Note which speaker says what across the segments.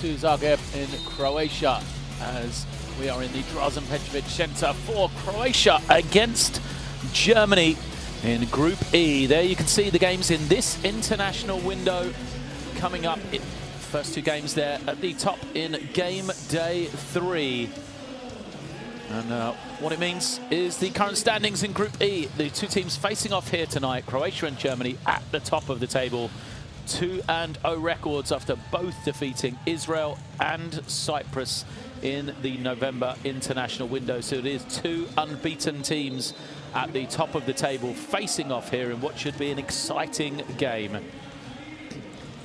Speaker 1: To Zagreb in Croatia, as we are in the Drazen Petrovic Center for Croatia against Germany in Group E. There you can see the games in this international window coming up. First two games there at the top in game day 3. And what it means is the current standings in Group E. The two teams facing off here tonight, Croatia and Germany, at the top of the table. 2-0 records after both defeating Israel and Cyprus in the November international window. So it is two unbeaten teams at the top of the table facing off here in what should be an exciting game.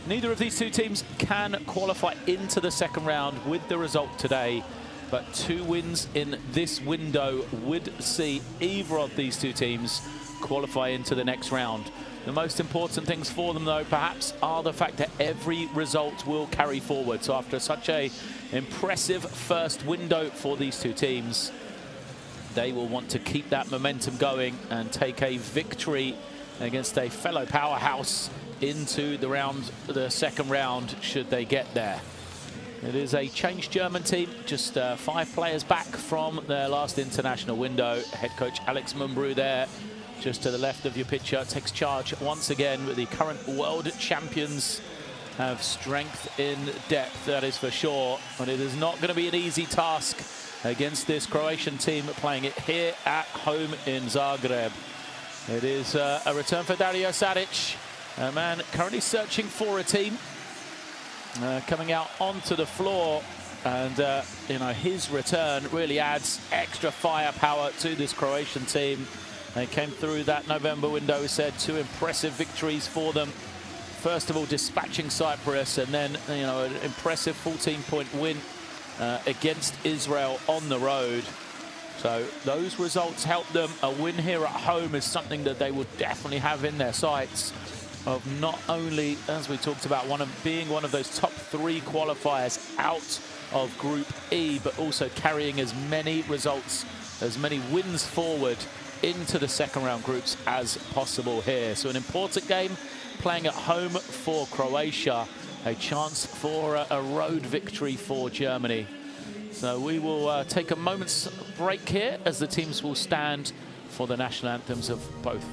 Speaker 1: Neither of these two teams can qualify into the second round with the result today, but 2 wins in this window would see either of these two teams qualify into the next round. The most important things for them, though, perhaps, are the fact that every result will carry forward. So after such an impressive first window for these two teams, they will want to keep that momentum going and take a victory against a fellow powerhouse into the second round, should they get there. It is a changed German team, just 5 players back from their last international window. Head coach Alex Mumbrou there, just to the left of your picture, takes charge once again. With the current world champions have strength in depth, that is for sure. But it is not going to be an easy task against this Croatian team playing it here at home in Zagreb. It is a return for Dario Saric, a man currently searching for a team, coming out onto the floor. And, you know, his return really adds extra firepower to this Croatian team. They came through that November window, we said, 2 impressive victories for them. First of all, dispatching Cyprus, and then, you know, an impressive 14-point win against Israel on the road. So those results helped them. A win here at home is something that they will definitely have in their sights, of not only, as we talked about, being one of those top 3 qualifiers out of Group E, but also carrying as many results, as many wins forward into the second round groups as possible here. So an important game playing at home for Croatia, a chance for a road victory for Germany. So we will take a moment's break here as the teams will stand for the national anthems of both.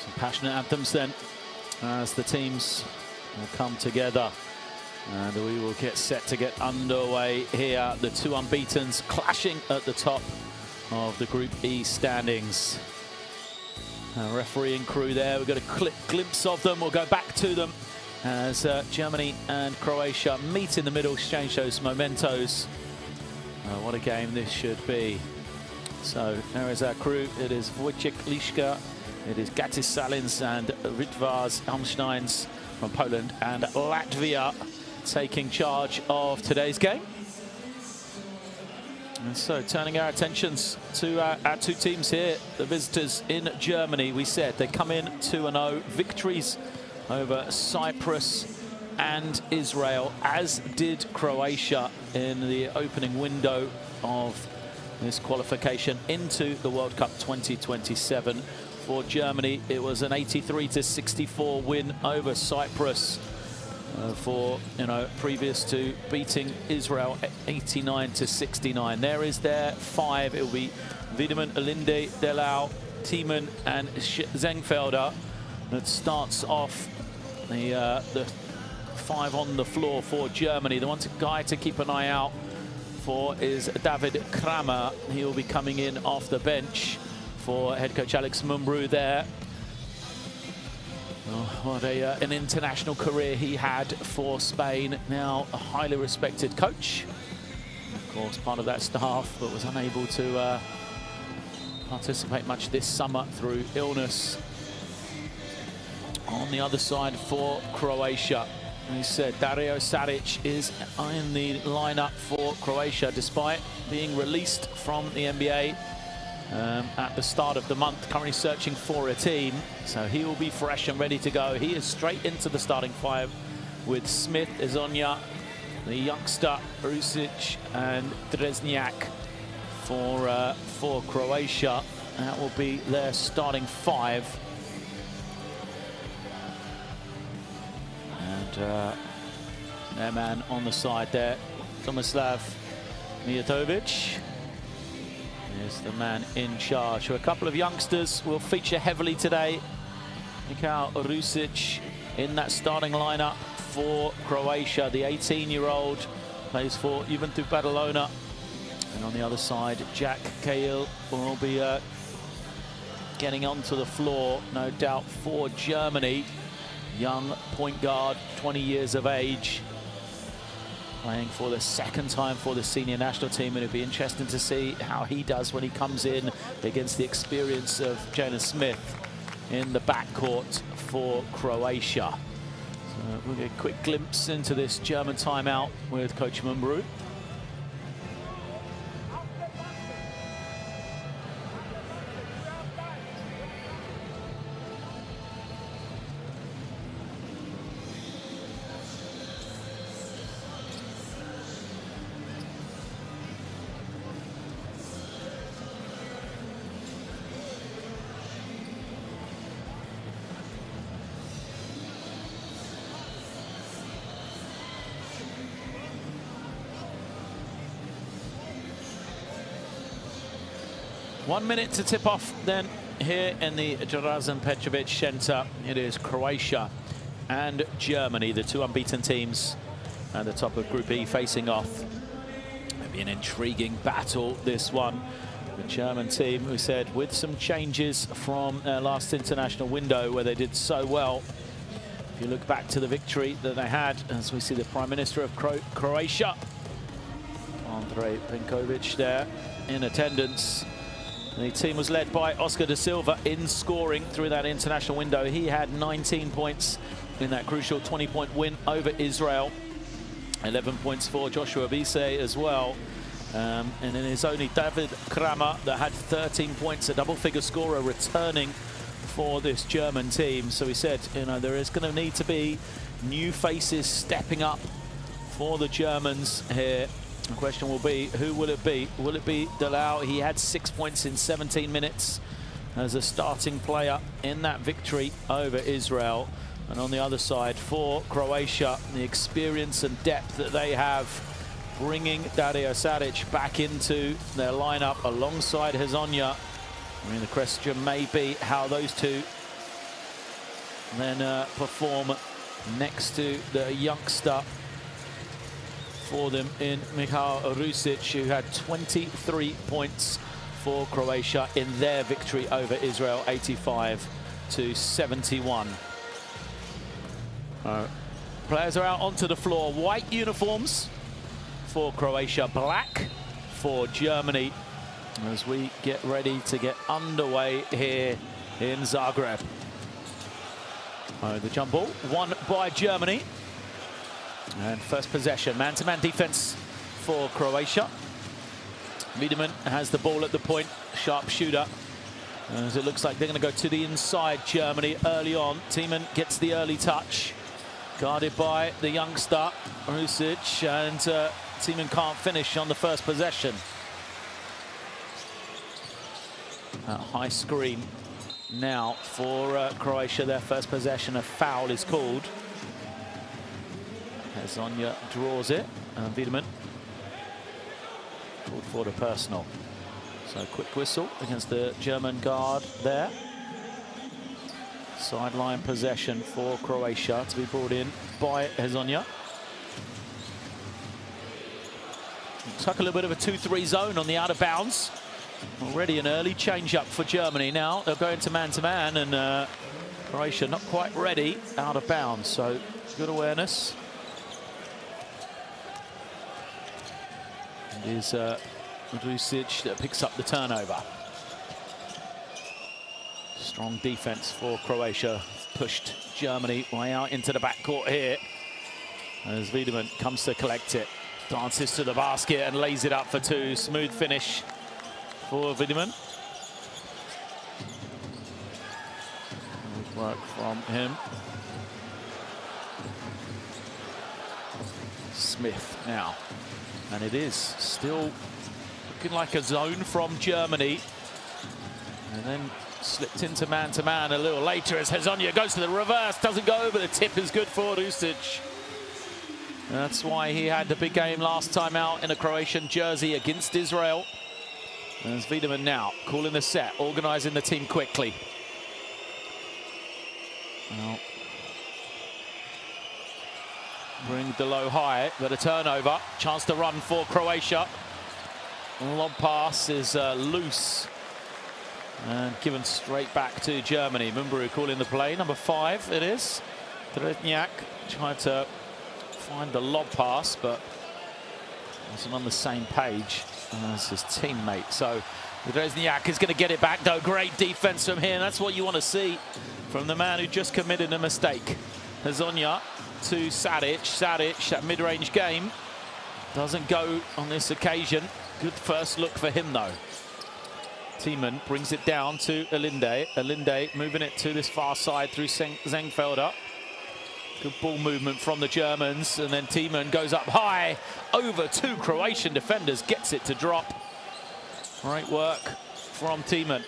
Speaker 1: Some passionate anthems then, as the teams will come together And we will get set to get underway here. The two unbeatens clashing at the top of the Group E standings. Our refereeing crew there, we've got a glimpse of them. We'll go back to them as Germany and Croatia meet in the middle, exchange those mementos. What a game this should be. So there is our crew. It is Wojciech Liszka, it is Gatis Salins and Ritvars Almsteins from Poland and Latvia taking charge of today's game. And so turning our attentions to our two teams here, the visitors in Germany. We said they come in 2-0, victories over Cyprus and Israel, as did Croatia in the opening window of this qualification into the World Cup 2027. For Germany, it was an 83-64 win over Cyprus. Previous to beating Israel 89-69. There is their five. It will be Wiedemann, Alinde, Delau, Thiemann and Zengfelder. That starts off the five on the floor for Germany. The one guy to keep an eye out for is David Kramer. He will be coming in off the bench for head coach Alex Mumbrú there. Oh, what an international career he had for Spain. Now a highly respected coach. Of course, part of that staff, but was unable to participate much this summer through illness. On the other side for Croatia, we said Dario Saric is in the lineup for Croatia, despite being released from the NBA at the start of the month, currently searching for a team. So he will be fresh and ready to go. He is straight into the starting five with Smith, Ezonia, the youngster Rusic and Dresniak for Croatia. That will be their starting five. And their man on the side there, Tomislav Mijatovic, is the man in charge. So a couple of youngsters will feature heavily today. Mikhail Rusic in that starting lineup for Croatia. The 18-year-old plays for Juventus Badalona. And on the other side, Jack Cahill will be getting onto the floor, no doubt, for Germany. Young point guard, 20 years of age, playing for the second time for the senior national team, and it'll be interesting to see how he does when he comes in against the experience of Jalen Smith in the backcourt for Croatia. So we'll get a quick glimpse into this German timeout with Coach Mumbrú. One minute to tip off then here in the Drazen Petrovic Center. It is Croatia and Germany, the two unbeaten teams at the top of Group E, facing off. It'll be an intriguing battle, this one. The German team, who said, with some changes from their last international window where they did so well. If you look back to the victory that they had, as we see the Prime Minister of Croatia, Andrej Plenković, there in attendance. The team was led by Oscar da Silva in scoring through that international window. He had 19 points in that crucial 20-point win over Israel. 11 points for Joshua Bise as well. And it is only David Kramer that had 13 points, a double-figure scorer returning for this German team. So he said, there is going to need to be new faces stepping up for the Germans here. The question will be, who will it be? Will it be Delau? He had 6 points in 17 minutes as a starting player in that victory over Israel. And on the other side, for Croatia, the experience and depth that they have, bringing Dario Saric back into their lineup alongside Hezonja. I mean, the question may be how those two then perform next to the youngster for them in Michal Rusic, who had 23 points for Croatia in their victory over Israel, 85-71. Players are out onto the floor. White uniforms for Croatia, black for Germany, as we get ready to get underway here in Zagreb. The jump ball won by Germany. And first possession, man-to-man defense for Croatia. Wiedemann has the ball at the point, sharp shooter. As it looks like they're going to go to the inside, Germany, early on. Tiemann gets the early touch. Guarded by the youngster, Rusic, and Tiemann can't finish on the first possession. A high screen now for Croatia. Their first possession, a foul is called. Zonia draws it, and Wiedemann called for the personal. So quick whistle against the German guard there. Sideline possession for Croatia to be brought in by Zonia. Looks like a little bit of a 2-3 zone on the out of bounds. Already an early change up for Germany. Now they'll go into man-to-man, and Croatia not quite ready out of bounds. So good awareness. It is Rusic that picks up the turnover. Strong defense for Croatia. Pushed Germany way out into the backcourt here, as Wiedemann comes to collect it. Dances to the basket and lays it up for two. Smooth finish for Wiedemann. Good work from him. Smith now. And it is still looking like a zone from Germany. And then slipped into man-to-man a little later as Zonia goes to the reverse. Doesn't go, but the tip is good for Rusic. That's why he had the big game last time out in a Croatian jersey against Israel. There's Wiedemann now calling the set, organising the team quickly. Well, bring the low high, but a turnover. Chance to run for Croatia. Lob pass is loose and given straight back to Germany. Mumbrou calling the play. Number 5 it is. Tretniak tried to find the lob pass, but wasn't on the same page as his teammate. So Tretniak is going to get it back, though. Great defense from him. That's what you want to see from the man who just committed a mistake. Zonia to Sadic. Sadic, that mid-range game doesn't go on this occasion. Good first look for him, though. Tiemann brings it down to Alinde. Alinde moving it to this far side through Zengfelder. Good ball movement from the Germans, and then Tiemann goes up high over 2 Croatian defenders, gets it to drop. Great work from Tiemann.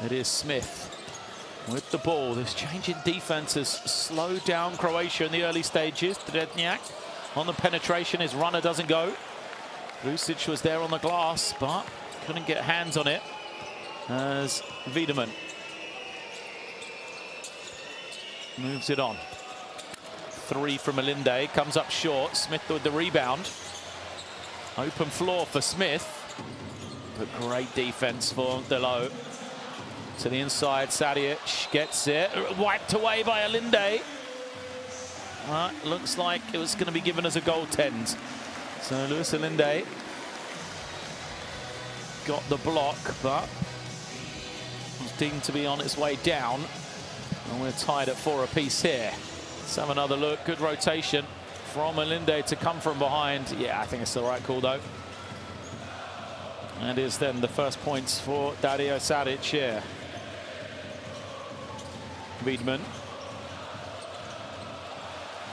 Speaker 1: It is Smith with the ball. This change in defense has slowed down Croatia in the early stages. Tretniak on the penetration, his runner doesn't go. Rusic was there on the glass, but couldn't get hands on it as Wiedemann moves it on. 3 from Alinde, comes up short. Smith with the rebound. Open floor for Smith, but great defense for Delo. To the inside, Sadic gets it, wiped away by Alinde. Looks like it was going to be given as a goaltend. So Luis Alinde got the block, but was deemed to be on its way down. And we're tied at 4 apiece here. Let's have another look. Good rotation from Alinde to come from behind. Yeah, I think it's the right call, though. And is then the first points for Dario Sadic here. Wiedemann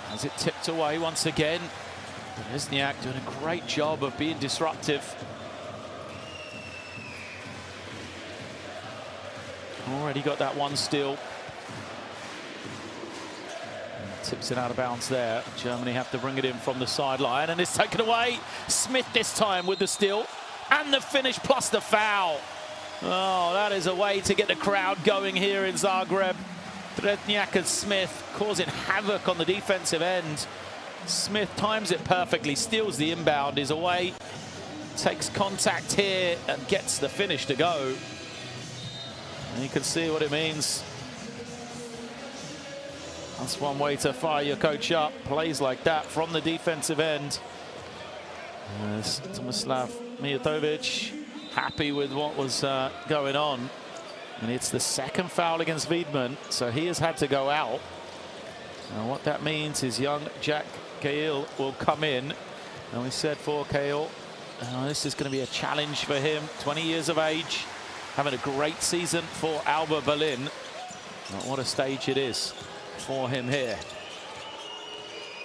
Speaker 1: has it tipped away once again. Wisniak doing a great job of being disruptive. Already got that one steal. And tips it out of bounds there. Germany have to bring it in from the sideline, and it's taken away. Smith this time with the steal and the finish plus the foul. Oh, that is a way to get the crowd going here in Zagreb. Tretniak and Smith causing havoc on the defensive end. Smith times it perfectly, steals the inbound, is away, takes contact here and gets the finish to go. And you can see what it means. That's one way to fire your coach up. Plays like that from the defensive end. As Tomislav Mijatovic happy with what was going on. And it's the second foul against Wiedmann, so he has had to go out. And what that means is young Jack Cahill will come in. And we said for Cahill, this is going to be a challenge for him. 20 years of age, having a great season for Alba Berlin. But what a stage it is for him here.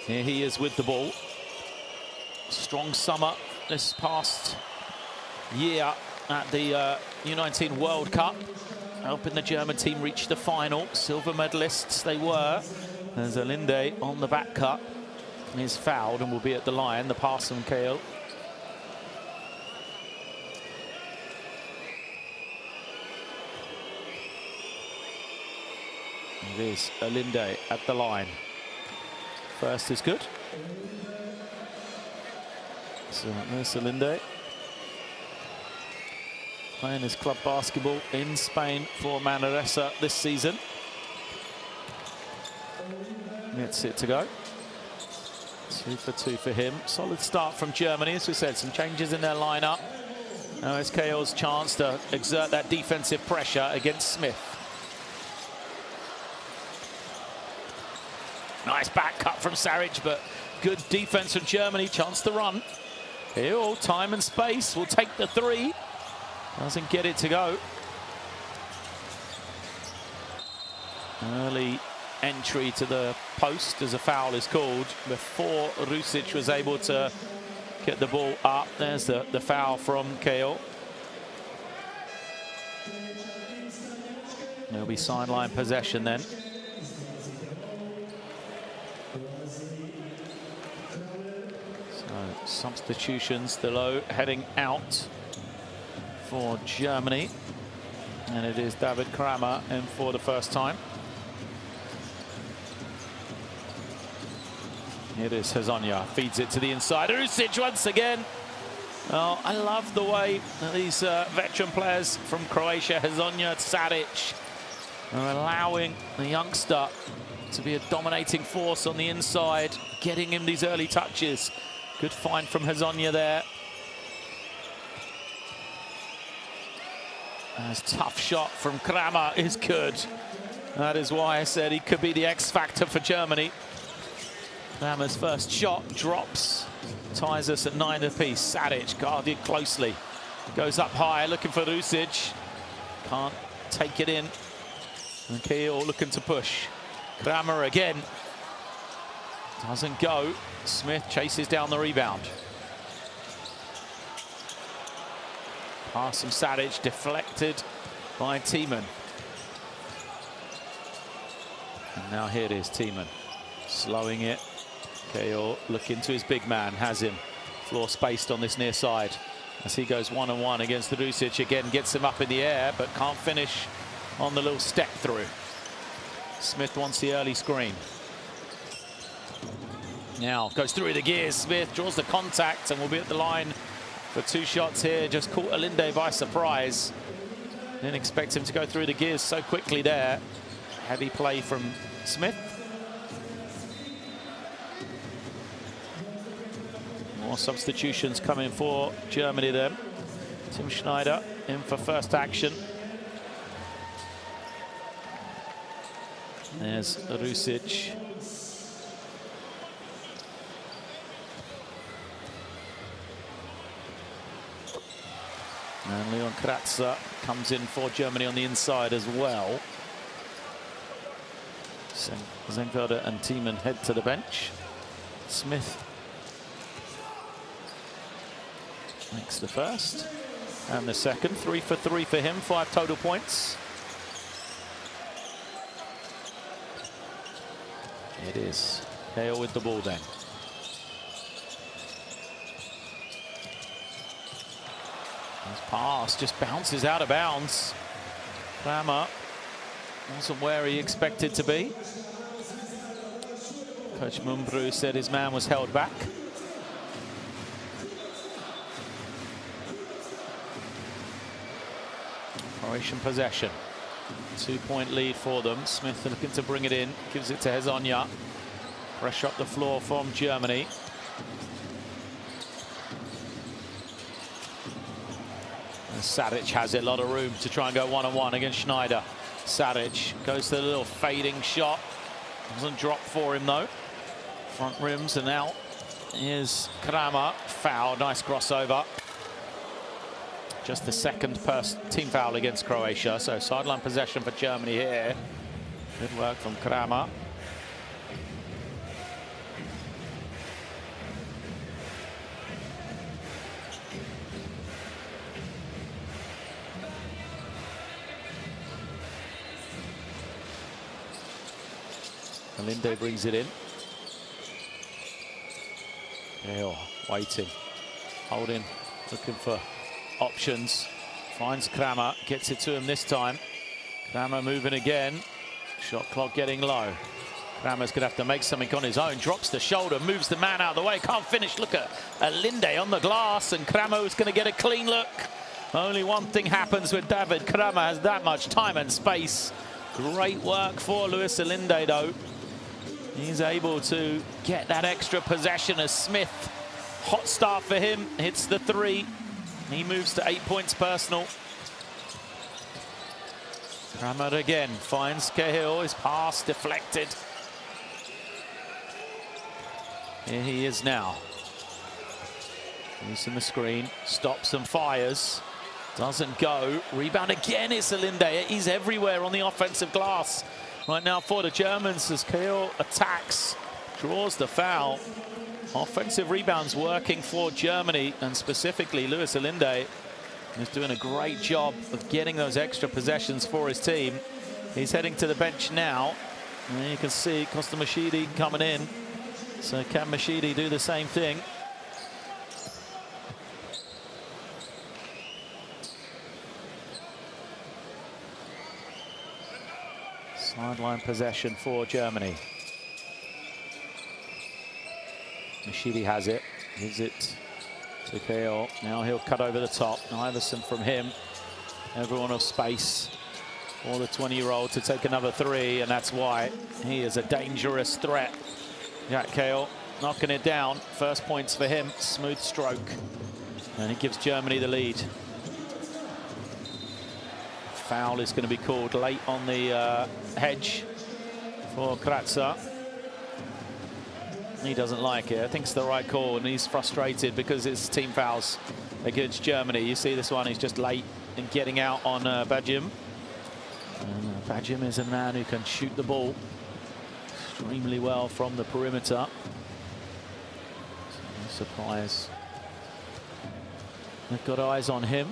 Speaker 1: Here he is with the ball. Strong summer this past year at the U19 World Cup, helping the German team reach the final. Silver medalists they were. There's Alinde on the back cut. He's fouled and will be at the line. The pass from Cahill. It is Alinde at the line. First is good. So there's Alinde. Playing his club basketball in Spain for Manresa this season. Gets it to go. 2 for 2 for him. Solid start from Germany. As we said, some changes in their lineup. Now it's Cahill's chance to exert that defensive pressure against Smith. Nice back cut from Saric, but good defense from Germany. Chance to run. Cahill, time and space, will take the three. Doesn't get it to go. Early entry to the post as a foul is called before Rusic was able to get the ball up. There's the foul from Cahill. There'll be sideline possession then. So substitutions, Delo heading out for Germany. And it is David Kramer in for the first time. It is Hezonja, feeds it to the inside. Rusic once again. Oh, I love the way that these veteran players from Croatia, Hezonja, Saric, are allowing the youngster to be a dominating force on the inside, getting him these early touches. Good find from Hezonja there. As tough shot from Kramer is good. That is why I said he could be the X factor for Germany. Kramer's first shot drops, ties us at 9 apiece. Saric guarded closely, goes up high, looking for Rusic. Can't take it in. And Cahill looking to push. Kramer again. Doesn't go. Smith chases down the rebound. Pass from Saric, deflected by Thiemann. And now here it is, Thiemann. Slowing it. Cahill looking to his big man, has him. Floor spaced on this near side. As he goes one-on-one against the Rusic, again gets him up in the air, but can't finish on the little step through. Smith wants the early screen. Now goes through the gears. Smith draws the contact and will be at the line for 2 shots here. Just caught Alinde by surprise. Didn't expect him to go through the gears so quickly there. Heavy play from Smith. More substitutions coming for Germany then. Tim Schneider in for first action. There's Rusic. And Leon Kratzer comes in for Germany on the inside as well. Zenfelder and Thiemann head to the bench. Smith makes the first and the second. 3 for 3 for him, 5 total points. It is Cahill with the ball then. His pass just bounces out of bounds. Kramer wasn't where he expected to be. Coach Mumbru said his man was held back. Croatian possession. 2-point lead for them. Smith looking to bring it in. Gives it to Hezonja. Pressure up the floor from Germany. And Saric has it. A lot of room to try and go one-on-one against Schneider. Saric goes to the little fading shot. Doesn't drop for him though. Front rims and out. Here's Kramer. Foul. Nice crossover. Just the second team foul against Croatia. So sideline possession for Germany here. Good work from Kramer. Linde brings it in. Gale waiting, holding, looking for options. Finds Kramer, gets it to him this time. Kramer moving again. Shot clock getting low. Kramer's going to have to make something on his own. Drops the shoulder, moves the man out of the way. Can't finish. Look at Linde on the glass, and Kramer is going to get a clean look. Only one thing happens with David. Kramer has that much time and space. Great work for Luis Linde, though. He's able to get that extra possession as Smith, hot start for him, hits the three. He moves to 8 points personal. Kramer again finds Cahill, his pass deflected. Here he is now. Using the screen, stops and fires. Doesn't go. Rebound again, it's Linde. He's everywhere on the offensive glass right now for the Germans as Cahill attacks, draws the foul. Offensive rebounds working for Germany, and specifically Luis Linde is doing a great job of getting those extra possessions for his team. He's heading to the bench now, and you can see Costa Mashidi coming in. So can Mashidi do the same thing? Sideline possession for Germany. Mashidi has it, gives it to Cahill. Now he'll cut over the top. Iverson from him. Everyone of space for the 20-year-old to take another three, and that's why he is a dangerous threat. Jack Cahill knocking it down. First points for him. Smooth stroke. And it gives Germany the lead. Foul is going to be called late on the hedge for Kratzer. He doesn't like it. I think it's the right call, and he's frustrated because it's team fouls against Germany. You see this one, he's just late in getting out on Bajim. Bajim is a man who can shoot the ball extremely well from the perimeter. No surprise. They've got eyes on him.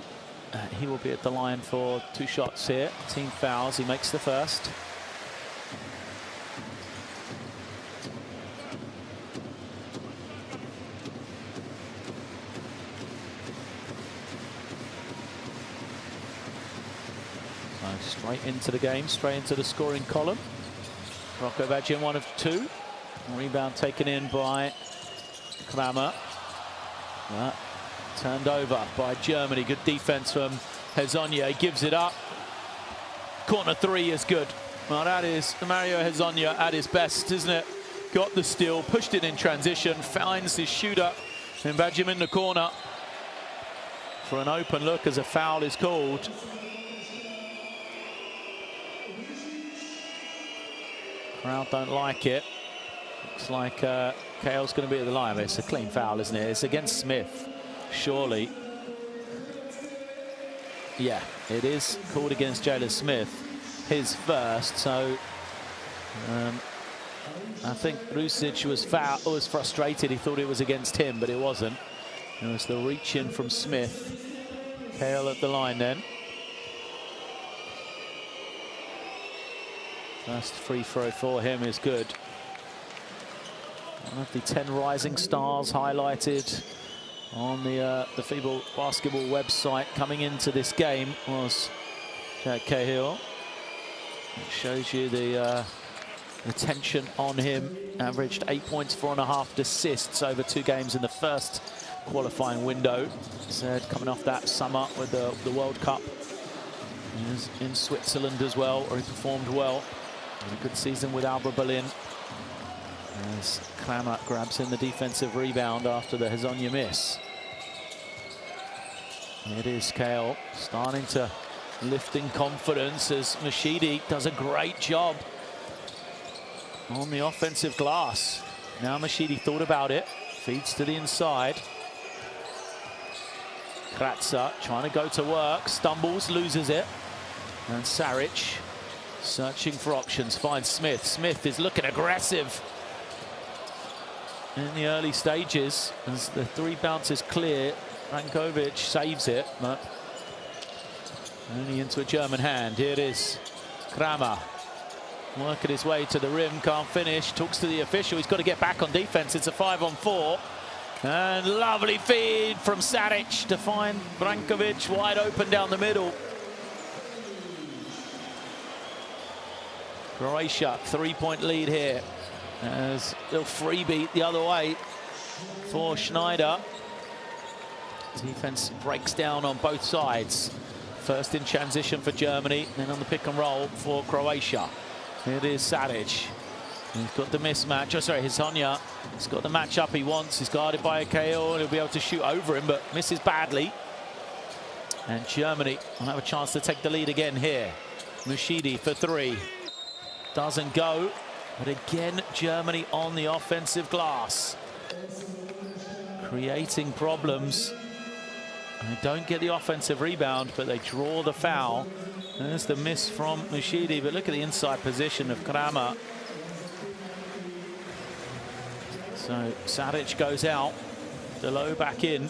Speaker 1: He will be at the line for 2 shots here. Team fouls, he makes the first. So straight into the game, straight into the scoring column. Rocco Bajim, 1 of 2. Rebound taken in by Kramer. Turned over by Germany. Good defense from Hezonja. He gives it up. Corner 3 is good. Well, that is Mario Hezonja at his best, isn't it? Got the steal, pushed it in transition, finds his shooter, and Bajim in the corner for an open look as a foul is called. Crowd don't like it. Looks like Cahill's going to be at the line, but it's a clean foul, isn't it? It's against Smith. Surely. Yeah, it is called against Jalen Smith, his first. So I think Rusic was frustrated. He thought it was against him, but it wasn't. It was the reach in from Smith. Cahill at the line then. First free throw for him is good. One of the 10 rising stars highlighted on the FIBA Basketball website coming into this game was Jack Cahill. It shows you the The tension on him, averaged 8 points, 4.5 assists over 2 games in the first qualifying window. Said coming off that summer with the World Cup. He was in Switzerland as well, where he performed well. And a good season with Alba Berlin. As Kramer grabs in the defensive rebound after the Hezonja miss. It is Kale starting to lift in confidence as Mashidi does a great job on the offensive glass. Now Mashidi thought about it, feeds to the inside. Kratza trying to go to work, stumbles, loses it. And Saric searching for options, finds Smith. Smith is looking aggressive in the early stages as the 3 bounces clear. Brankovic saves it, but only into a German hand. Here it is, Kramer working his way to the rim, can't finish, talks to the official. He's got to get back on defense. It's a 5-on-4. And lovely feed from Saric to find Brankovic wide open down the middle. Croatia, 3-point lead here. As a little freebie the other way for Schneider. Defense breaks down on both sides. First in transition for Germany, then on the pick and roll for Croatia. It is Saric. He's got the mismatch. Oh, sorry, Hezonja. He's got the matchup he wants. He's guarded by Akeo, and he'll be able to shoot over him, but misses badly. And Germany will have a chance to take the lead again here. Mashidi for 3. Doesn't go, but again, Germany on the offensive glass. Creating problems. And they don't get the offensive rebound, but they draw the foul. There's the miss from Mashidi, but look at the inside position of Kramer. So Saric goes out, Delo back in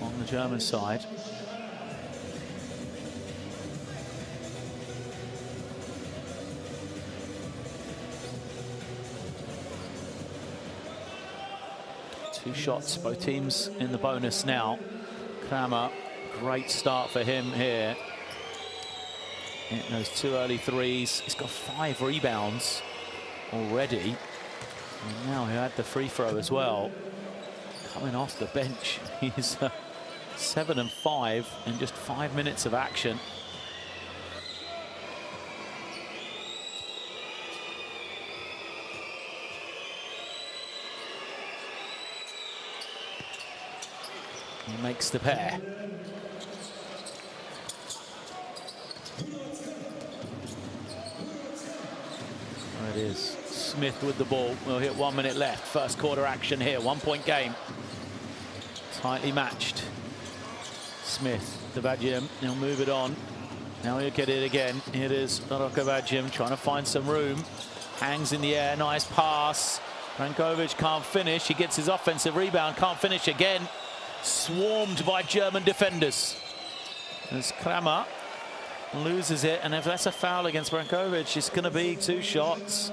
Speaker 1: on the German side. Two shots, both teams in the bonus now. Kramer, great start for him here. Hitting those 2 early threes. He's got 5 rebounds already. And now he had the free throw as well. Coming off the bench, he's 7 and 5 in just 5 minutes of action. He makes the pair. There it is. Smith with the ball. We'll hit 1 minute left. First quarter action here. 1-point game. Tightly matched. Smith, the Vajim. He'll move it on. Now he'll get it again. Here it is. Vajim trying to find some room. Hangs in the air. Nice pass. Brankovic can't finish. He gets his offensive rebound. Can't finish again. Swarmed by German defenders. As Kramer loses it, and if that's a foul against Brankovic, it's going to be 2 shots.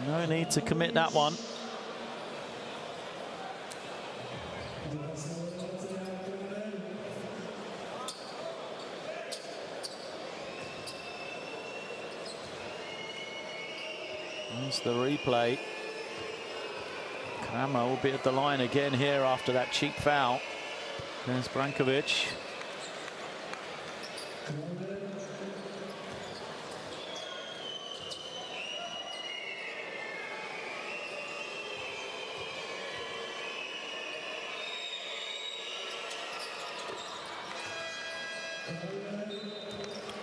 Speaker 1: No need to commit that one. There's the replay. Kramer will be at the line again here after that cheap foul. There's Brankovic.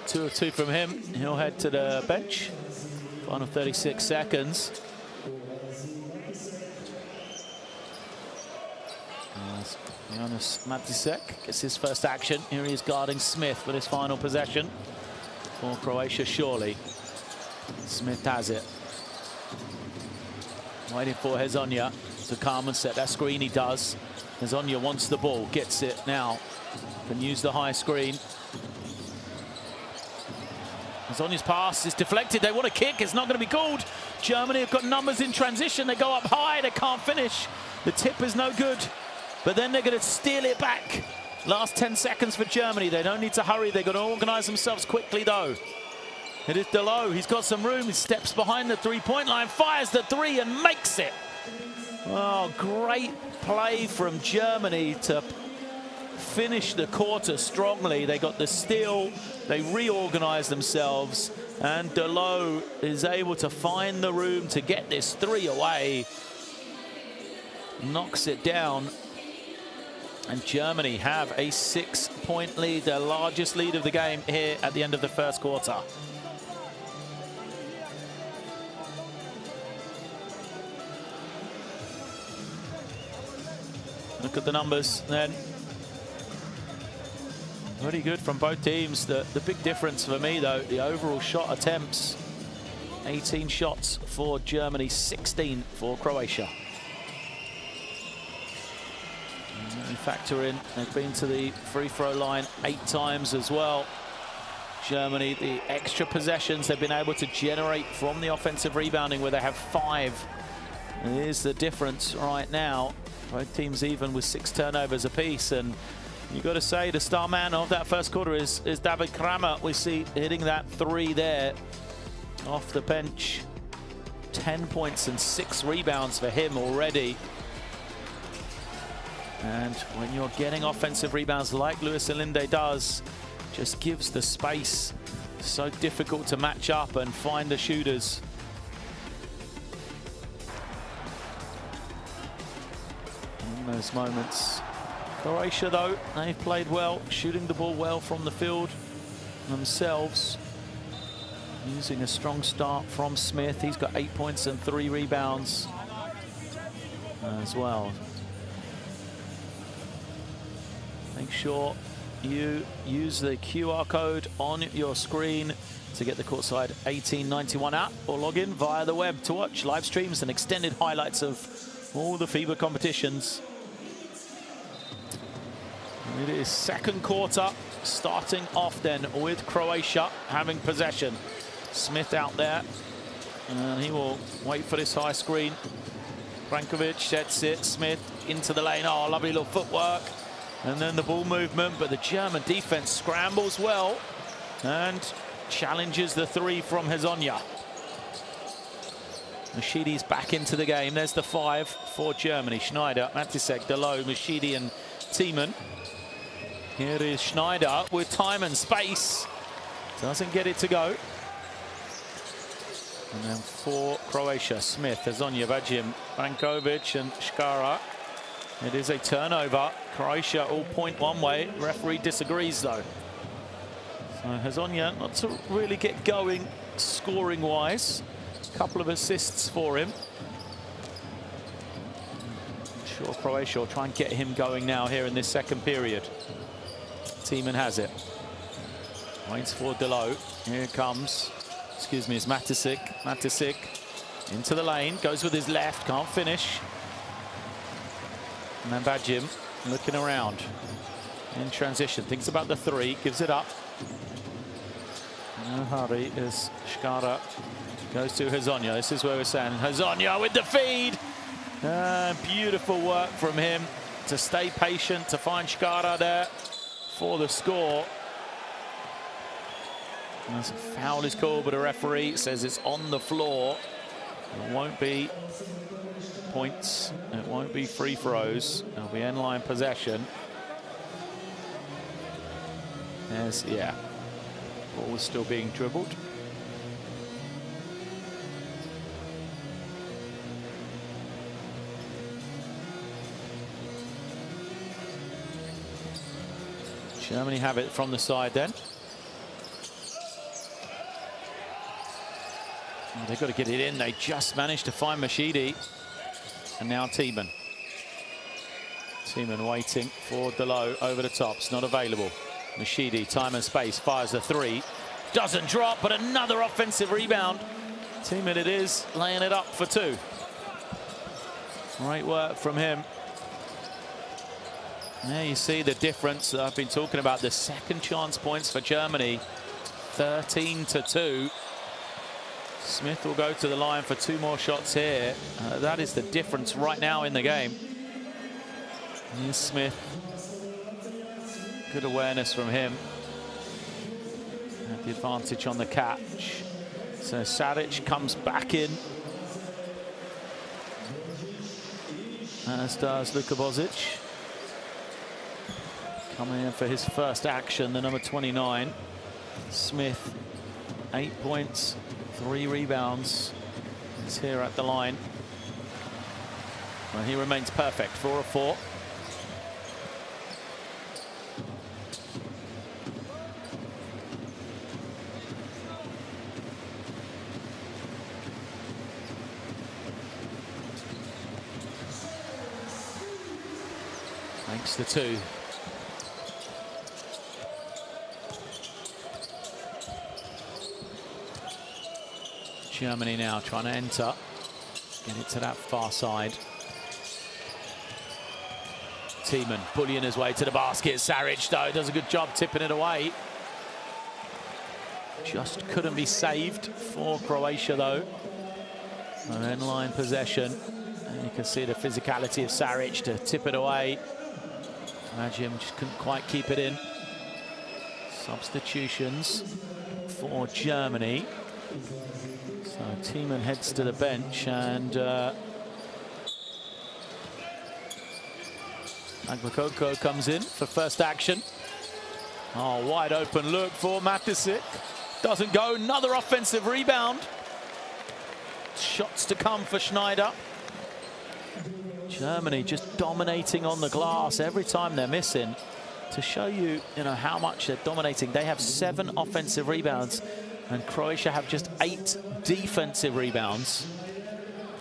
Speaker 1: Two of 2 from him. He'll head to the bench. Final 36 seconds. Jonas Matisek gets his first action. Here he is guarding Smith with his final possession for Croatia, surely. Smith has it. Waiting for Hezonja to calm and set that screen. He does. Hezonja wants the ball, gets it now. Can use the high screen. Hezonja's pass is deflected. They want a kick. It's not going to be called. Germany have got numbers in transition. They go up high. They can't finish. The tip is no good. But then they're going to steal it back. Last 10 seconds for Germany. They don't need to hurry. They've got to organize themselves quickly, though. It is Delo. He's got some room. He steps behind the three-point line, fires the three and makes it. Oh, great play from Germany to finish the quarter strongly. They got the steal. They reorganized themselves. And Delo is able to find the room to get this three away. Knocks it down. And Germany have a 6-point lead, the largest lead of the game here at the end of the first quarter. Look at the numbers then. Pretty good from both teams. The big difference for me, though, the overall shot attempts. 18 shots for Germany, 16 for Croatia. And you factor in, they've been to the free throw line 8 times as well. Germany, the extra possessions they've been able to generate from the offensive rebounding, where they have 5. Here's the difference right now. Both teams even with 6 turnovers apiece, and you've got to say the star man of that first quarter is David Kramer. We see hitting that 3 there off the bench. 10 points and 6 rebounds for him already. And when you're getting offensive rebounds like Luis Alinde does, just gives the space. So difficult to match up and find the shooters. In those moments. Croatia, though, they've played well, shooting the ball well from the field themselves. Using a strong start from Smith. He's got 8 points and 3 rebounds as well. Make sure you use the QR code on your screen to get the Courtside 1891 app, or log in via the web to watch live streams and extended highlights of all the FIBA competitions. It is second quarter, starting off then with Croatia having possession. Smith out there, and he will wait for this high screen. Brankovic sets it, Smith into the lane. Oh, lovely little footwork. And then the ball movement, but the German defense scrambles well and challenges the 3 from Hezonja. Mashidi's back into the game. There's the 5 for Germany. Schneider, Matisek, Delo, Mashidi and Thiemann. Here is Schneider with time and space. Doesn't get it to go. And then for Croatia, Smith, Hezonja, Vajim, Brankovic and Škara. It is a turnover. Croatia all point one way. Referee disagrees, though. So Hezonja not to really get going scoring-wise. A couple of assists for him. I'm sure Croatia will try and get him going now here in this second period. Thiemann has it. Waits for Delo. Here it comes. Excuse me, it's Matisek. Matisek into the lane. Goes with his left. Can't finish. And then Vajim looking around. In transition. Thinks about the 3. Gives it up. No hurry as Škara goes to Hezonja. This is where we're saying Hezonja with the feed. Beautiful work from him to stay patient, to find Škara there for the score. As a foul is called, but a referee says it's on the floor. It won't be points. It won't be free throws. It'll be end-line possession. As, yeah, ball is still being dribbled. Germany have it from the side then. Oh, they've got to get it in. They just managed to find Mashidi. And now Thiemann. Thiemann waiting for Delo over the top. It's not available. Mashidi, time and space, fires the 3. Doesn't drop, but another offensive rebound. Thiemann it is, laying it up for 2. Great work from him. There you see the difference that I've been talking about. The second chance points for Germany, 13-2. Smith will go to the line for 2 more shots here. That is the difference right now in the game. Here's Smith. Good awareness from him. had the advantage on the catch. So Saric comes back in, as does Luka Bozic. Coming in for his first action, the number 29. Smith, 8 points, 3 rebounds. He's here at the line. Well, he remains perfect, 4 of 4. Makes the 2. Germany now trying to enter, get it to that far side. Tiemann bullying his way to the basket. Saric, though, does a good job tipping it away. Just couldn't be saved for Croatia, though. An end-line possession. And you can see the physicality of Saric to tip it away. Majim just couldn't quite keep it in. Substitutions for Germany. So Tiemann heads to the bench, and Agbakoko comes in for first action. Oh, wide open look for Matisic. Doesn't go. Another offensive rebound. Shots to come for Schneider. Germany just dominating on the glass every time they're missing. To show you, how much they're dominating, they have 7 offensive rebounds, and Croatia have just 8 defensive rebounds.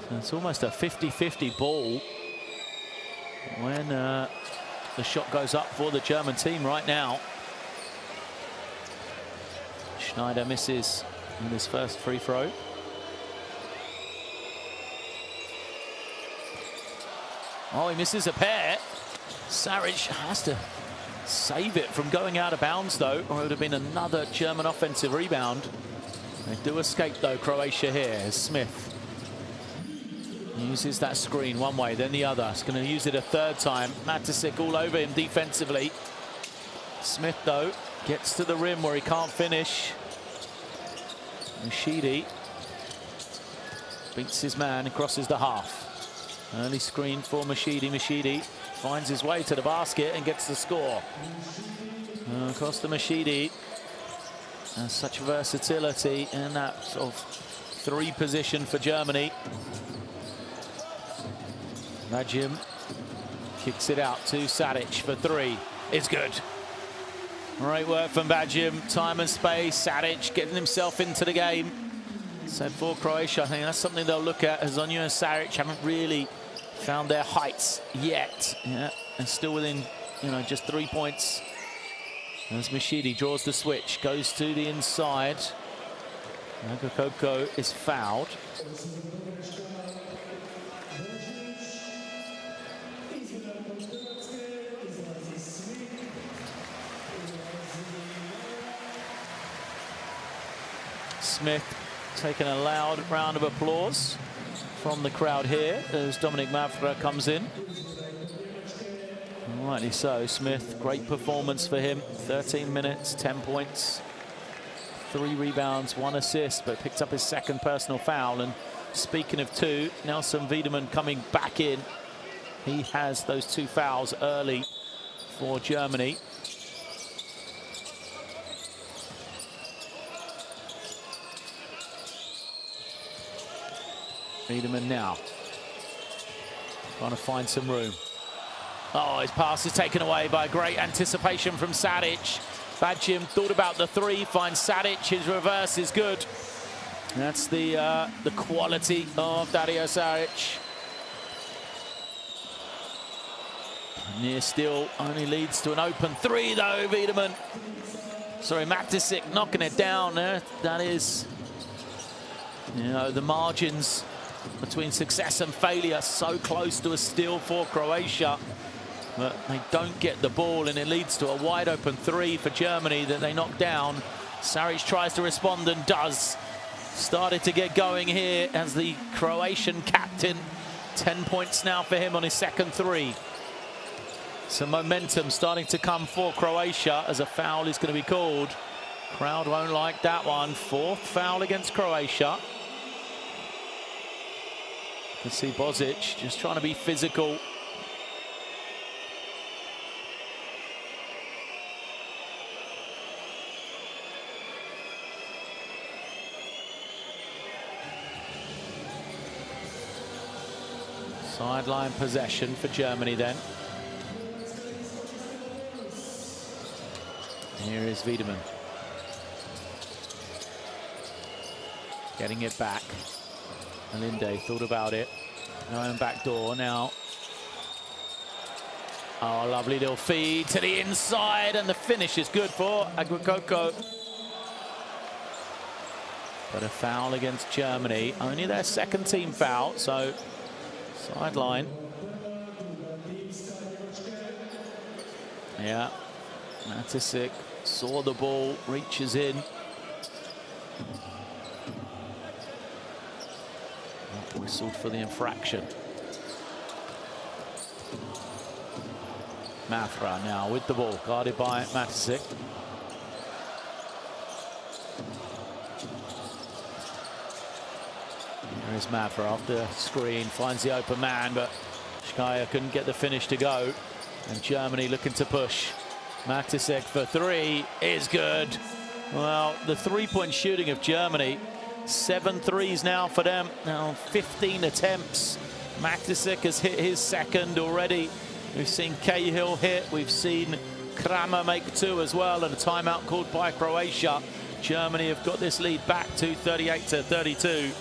Speaker 1: So it's almost a 50-50 ball when the shot goes up for the German team right now. Schneider misses in his first free throw. Oh, he misses a pair. Saric has to save it from going out of bounds, though, or it would have been another German offensive rebound. They do escape, though, Croatia here, as Smith uses that screen one way, then the other. He's going to use it a third time. Matisic all over him defensively. Smith, though, gets to the rim where he can't finish. Mashidi beats his man and crosses the half. Early screen for Mashidi. Mashidi finds his way to the basket and gets the score. Across to Mashidi. And such versatility in that sort of 3 position for Germany. Majim kicks it out to Saric for 3. It's good. Great work from Majim. Time and space. Saric getting himself into the game. So for Croatia, I think that's something they'll look at, as Onyu and Saric haven't really found their heights yet. Yeah, and still within, just 3 points. As Mashidi draws the switch, goes to the inside. Agbakoko is fouled. Smith taking a loud round of applause from the crowd here as Dominic Mavra comes in. Rightly so. Smith, great performance for him. 13 minutes, 10 points, 3 rebounds, 1 assist, but picked up his second personal foul. And speaking of 2, Nelson Wiedemann coming back in. He has those 2 fouls early for Germany. Wiedemann now trying to find some room. Oh, his pass is taken away by great anticipation from Saric. Majim thought about the 3, finds Saric. His reverse is good. That's the quality of Dario Saric. Near steal only leads to an open 3, though. Wiedemann, sorry, Matisic knocking it down there. That is, the margins between success and failure so close to a steal for Croatia. But they don't get the ball, and it leads to a wide open 3 for Germany that they knock down. Saric tries to respond and does. Started to get going here as the Croatian captain. 10 points now for him on his second 3. Some momentum starting to come for Croatia as a foul is going to be called Crowd won't like that one. Fourth foul against Croatia. You can see Bozic just trying to be physical. Sideline possession for Germany then. Here is Wiedemann. Getting it back. Linde thought about it. Going back door now. Oh, lovely little feed to the inside, and the finish is good for Aguikoko. But a foul against Germany. Only their second team foul, so sideline. Yeah, Matisik saw the ball, reaches in. Whistled for the infraction. Mafra now with the ball, guarded by Matisik. There is Mafra off the screen, finds the open man, but Shkaya couldn't get the finish to go. And Germany looking to push. Matisik for three is good. Well, the three-point shooting of Germany, 7 threes now for them. Now 15 attempts. Matisik has hit his second already. We've seen Cahill hit. We've seen Kramer make 2 as well, and a timeout called by Croatia. Germany have got this lead back to 38-32.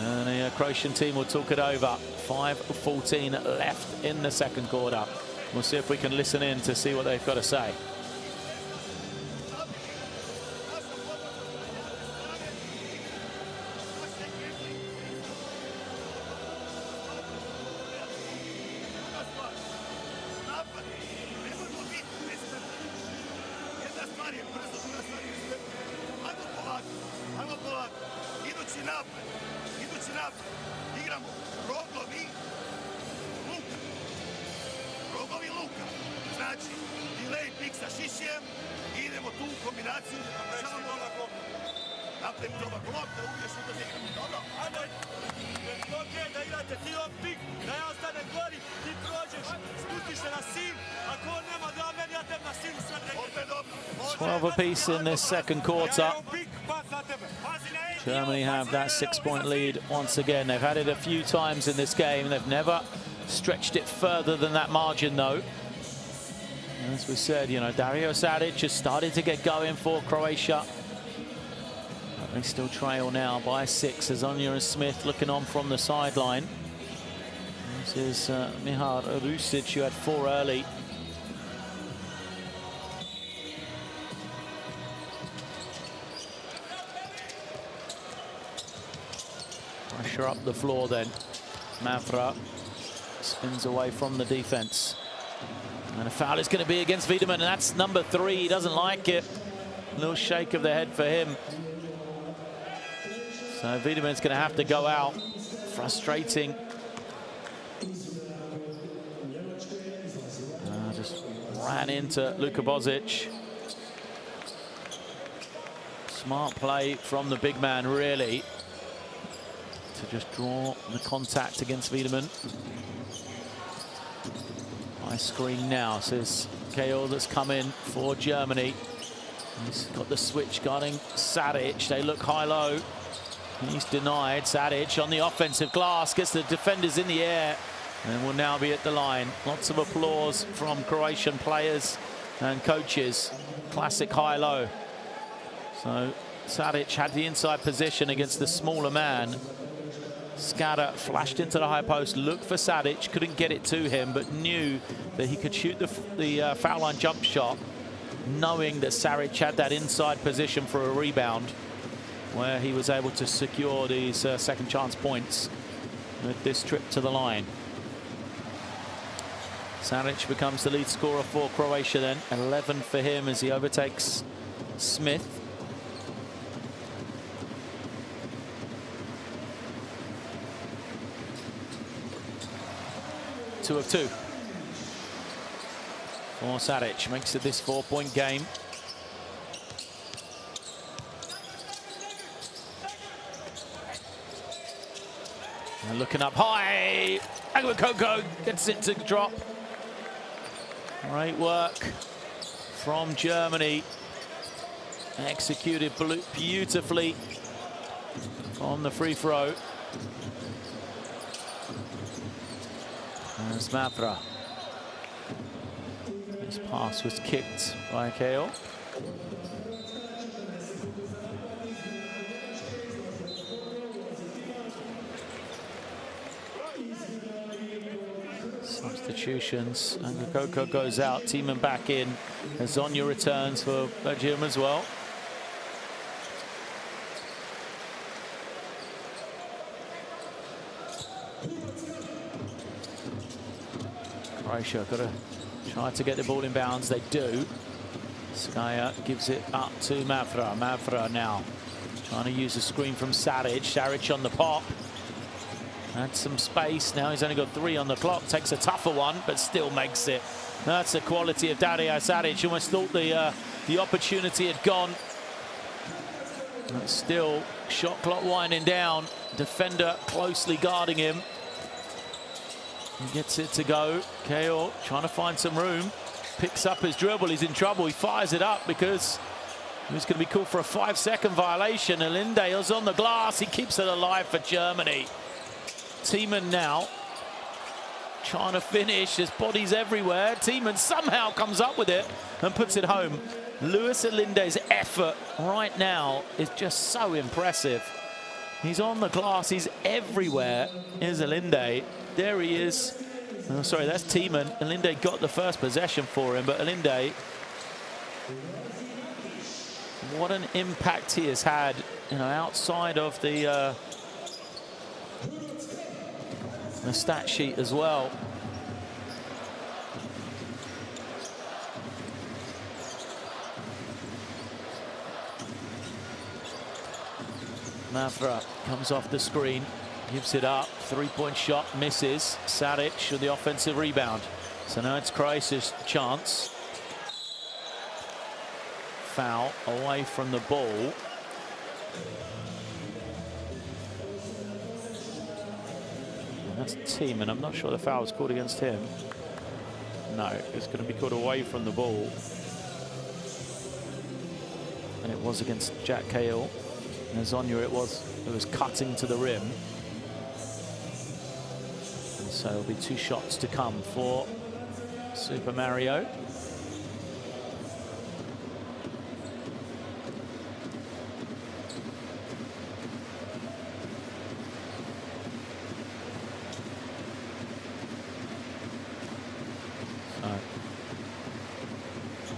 Speaker 1: And the Croatian team will talk it over. 5:14 left in the second quarter. We'll see if we can listen in to see what they've got to say. Apiece in this second quarter. Germany have that 6-point lead once again. They've had it a few times in this game. They've never stretched it further than that margin, though. As we said, you know, Dario Saric has started to get going for Croatia. But they still trail now by 6 as Anya and Smith looking on from the sideline. This is Mihar Rusic, who had 4 early. Pressure up the floor then. Mafra spins away from the defense. And a foul is going to be against Wiedemann, and that's number 3. He doesn't like it. A little shake of the head for him. So Wiedemann's going to have to go out. Frustrating. Just ran into Luka Bozic. Smart play from the big man, really, to just draw the contact against Wiedemann. High screen now, says KO, that's come in for Germany. He's got the switch guarding Saric. They look high-low. He's denied. Saric on the offensive glass, gets the defenders in the air, and will now be at the line. Lots of applause from Croatian players and coaches. Classic high-low. So Saric had the inside position against the smaller man. Skada flashed into the high post, looked for Saric, couldn't get it to him, but knew that he could shoot the foul line jump shot, knowing that Saric had that inside position for a rebound, where he was able to secure these second chance points with this trip to the line. Saric becomes the lead scorer for Croatia then. 11 for him as he overtakes Smith. Two of 2 for Saric, makes it this 4-point game. And looking up high, Agwakoko gets it to drop. Great work from Germany. Executed beautifully on the free throw. As Mavra. His pass was kicked by Kale. Substitutions. Agwakoko goes out, Tiemann back in. Hezonja returns for Belgium as well. Croatia got to try to get the ball in bounds. They do. Skaya gives it up to Mavra. Mavra now trying to use a screen from Saric. Saric on the pop. Had some space. Now he's only got 3 on the clock. Takes a tougher one, but still makes it. That's the quality of Dario Saric. Almost thought the opportunity had gone. But still, shot clock winding down. Defender closely guarding him. He gets it to go. Kale trying to find some room. Picks up his dribble. He's in trouble. He fires it up because he was going to be called for a 5-second violation. Elinde is on the glass. He keeps it alive for Germany. Tiemann now trying to finish. There's bodies everywhere. Tiemann somehow comes up with it and puts it home. Luis Elinde's effort right now is just so impressive. He's on the glass. He's everywhere. Here's Elinde. There he is. Oh, sorry, that's Tiemann. Elinde got the first possession for him, but Elinde, what an impact he has had, you know, outside of the stat sheet as well. Mavra comes off the screen, gives it up, 3-point shot, misses. Saric with the offensive rebound. So now it's Croatia's chance. Foul away from the ball. That's Tiemann. I'm not sure the foul was called against him. No, it's going to be called away from the ball. And it was against Jack Cahill. And Hezonja, it was cutting to the rim. And so there'll be 2 shots to come for Super Mario.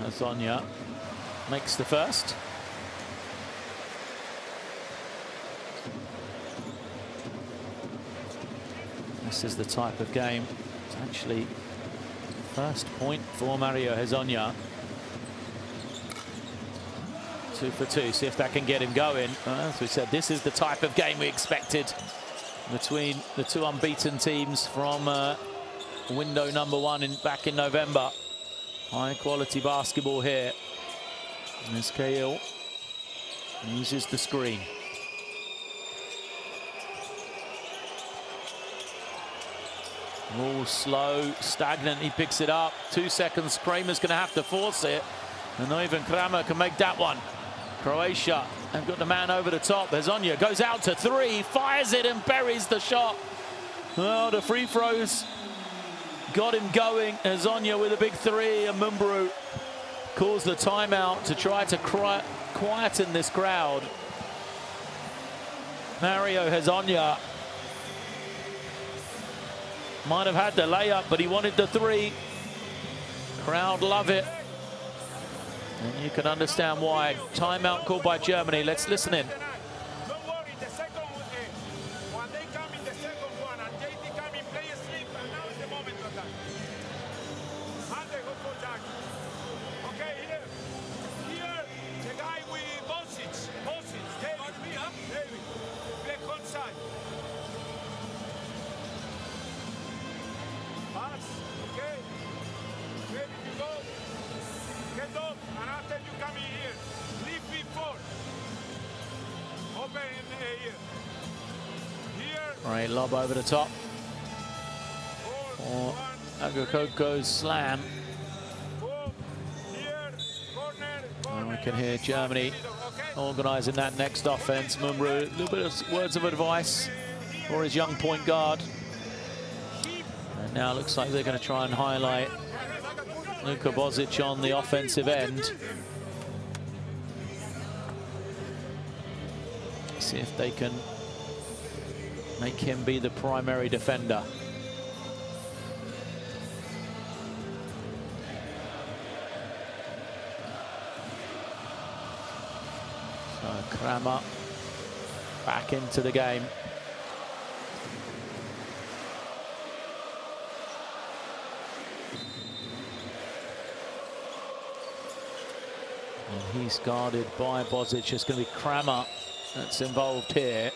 Speaker 1: Hezonja makes the first. This is the type of game. It's actually first point for Mario Hezonja. 2 for 2. See if that can get him going. As we said, this is the type of game we expected between the 2 unbeaten teams from window number 1 back in November. High quality basketball here. And as Cahill uses the screen. All slow, stagnant, he picks it up. 2 seconds, Kramer's gonna have to force it. And not even Kramer can make that one. Croatia have got the man over the top. Hezonja goes out to 3, fires it and buries the shot. Oh, the free throws got him going. Hezonja with a big 3, and Mumbrú calls the timeout to try to quieten this crowd. Mario Hezonja might have had the layup, but he wanted the 3. Crowd love it. And you can understand why. Timeout called by Germany. Let's listen in.
Speaker 2: Don't worry, the second when they come in the second one and JT come in, play asleep, and now is the moment to attack. Andre, go for Jack. Okay, here, the guy with Bosic, David, play on side. Pass, okay, ready to go. Get up, and after you come in here, leave before.
Speaker 1: Great lob over the top. Or Agakoko's slam. And we can hear Germany organising that next offence. Mumru, a little bit of words of advice for his young point guard. And now looks like they're going to try and highlight Luka Bozic on the offensive end. See if they can make him be the primary defender. So Kramer back into the game. And he's guarded by Bozic. It's going to be Kramer that's involved here.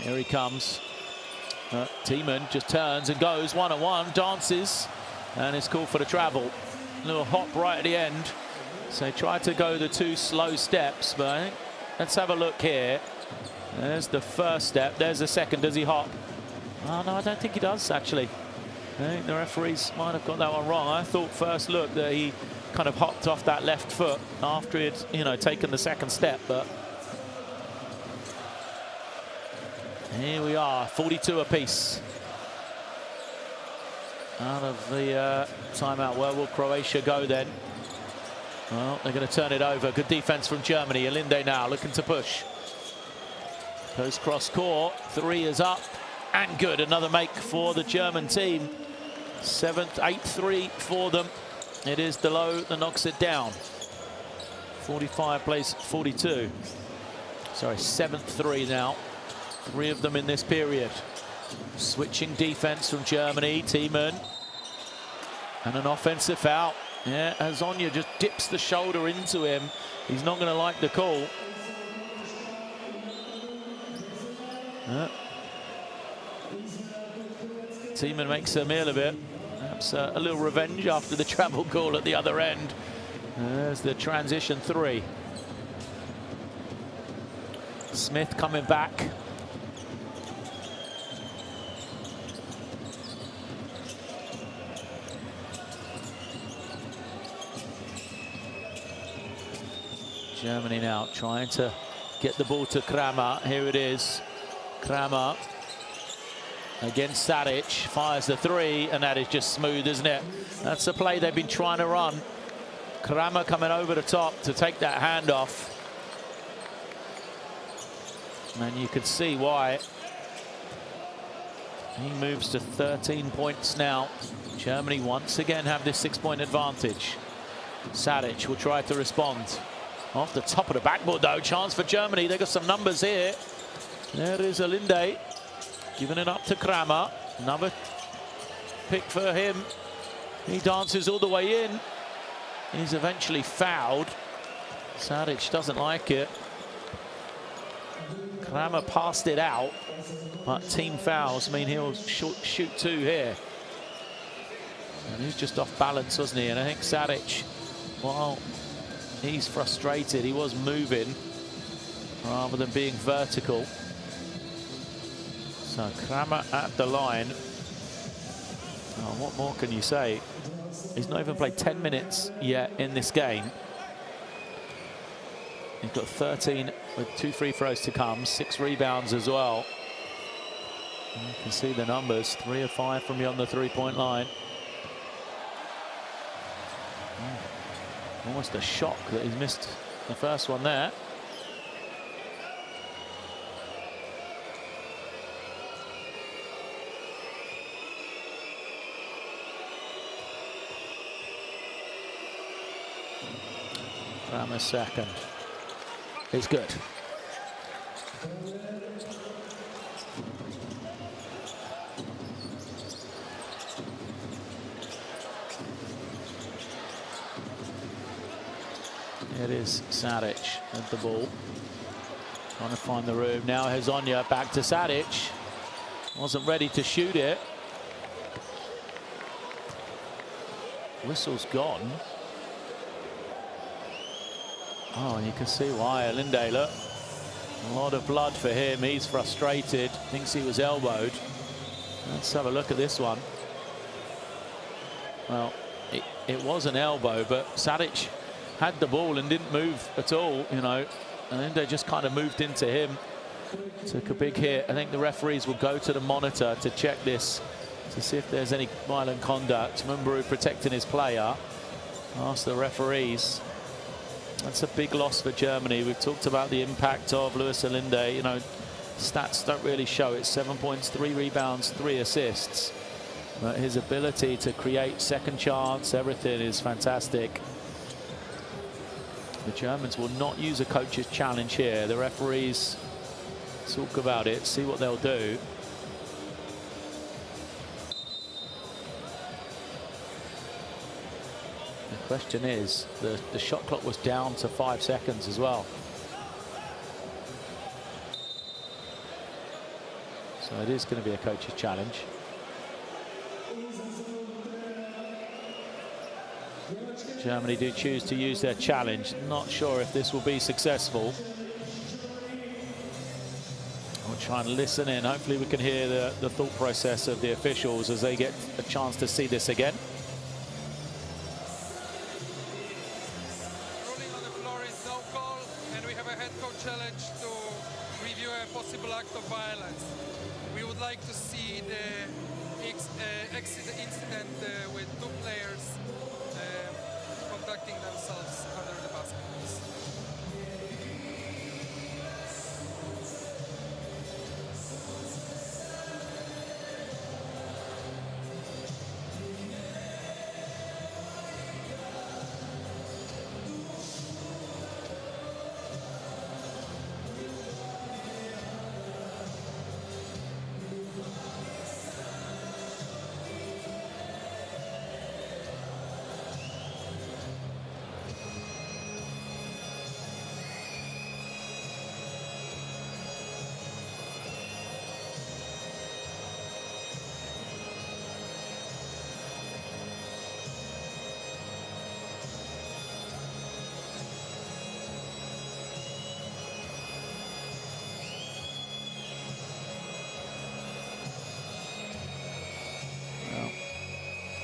Speaker 1: Here he comes. Tiemann just turns and goes one-on-one, dances, and is called for the travel. A little hop right at the end. So he tried to go the 2 slow steps, but I think, let's have a look here. There's the first step. There's the second. Does he hop? Oh, no, I don't think he does, actually. I think the referees might have got that one wrong. I thought first look that he kind of hopped off that left foot after he'd, you know, taken the second step, but here we are, 42 apiece. Out of the timeout. Where will Croatia go then? Well, they're going to turn it over. Good defense from Germany. Alinde now looking to push. Goes cross court. 3 is up and good. Another make for the German team. 8-3 for them. It is the low that knocks it down. 45 plays 42. Sorry, 7-3 now. 3 of them in this period. Switching defense from Germany. Tiemann. And an offensive foul. Yeah, Azonia just dips the shoulder into him. He's not going to like the call. Tiemann makes a meal of it. Perhaps a little revenge after the travel call at the other end. There's the transition 3. Smith coming back. Germany now trying to get the ball to Kramer. Here it is. Kramer against Saric. Fires the 3, and that is just smooth, isn't it? That's the play they've been trying to run. Kramer coming over the top to take that hand off. And you can see why. He moves to 13 points now. Germany once again have this 6-point advantage. Saric will try to respond. Off the top of the backboard, though. Chance for Germany. They've got some numbers here. There is Alinde. Giving it up to Kramer. Another pick for him. He dances all the way in. He's eventually fouled. Saric doesn't like it. Kramer passed it out. But team fouls mean he'll shoot 2 here. And he's just off balance, wasn't he? And I think Saric, well, he's frustrated. He was moving rather than being vertical. So Kramer at the line. Oh, what more can you say? He's not even played 10 minutes yet in this game. He's got 13 with 2 free throws to come, 6 rebounds as well. And you can see the numbers, 3 of 5 from beyond the 3-point line. Almost a shock that he's missed the first one there. Kramer's second. It's good. It is Saric at the ball. Trying to find the room. Now Hezonja back to Saric. Wasn't ready to shoot it. Whistle's gone. Oh, and you can see why. Alinde, look. A lot of blood for him. He's frustrated. Thinks he was elbowed. Let's have a look at this one. Well, it was an elbow, but Sadic had the ball and didn't move at all, you know. And then they just kind of moved into him. Took a big hit. I think the referees will go to the monitor to check this, to see if there's any violent conduct. Mumbaru protecting his player. Ask the referees. That's a big loss for Germany. We've talked about the impact of Luis Alinde. You know, stats don't really show it. 7 points, 3 rebounds, 3 assists. But his ability to create second chance, everything is fantastic. The Germans will not use a coach's challenge here. The referees talk about it, see what they'll do. The question is, the shot clock was down to 5 seconds as well. So it is going to be a coach's challenge. Germany do choose to use their challenge. Not sure if this will be successful. We'll try and listen in. Hopefully we can hear the thought process of the officials as they get a chance to see this again.
Speaker 3: Rolling on the floor is no call, and we have a head coach challenge to review a possible act of violence. We would like to see the incident with 2 players conducting themselves under the basketballs.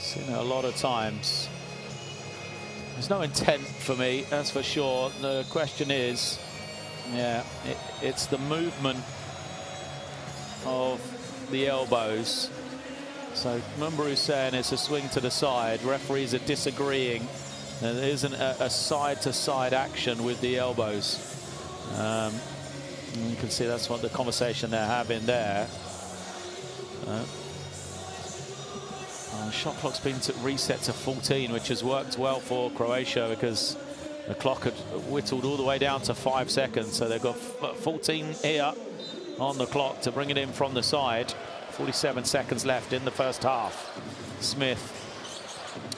Speaker 1: Seen it a lot of times. There's no intent for me, that's for sure. The question is, yeah, it's the movement of the elbows. So Mumbaru's saying it's a swing to the side. Referees are disagreeing. There isn't a side-to-side action with the elbows. You can see that's what the conversation they're having there. Shot clock's been reset to 14, which has worked well for Croatia because the clock had whittled all the way down to 5 seconds. So they've got 14 here on the clock to bring it in from the side. 47 seconds left in the first half. Smith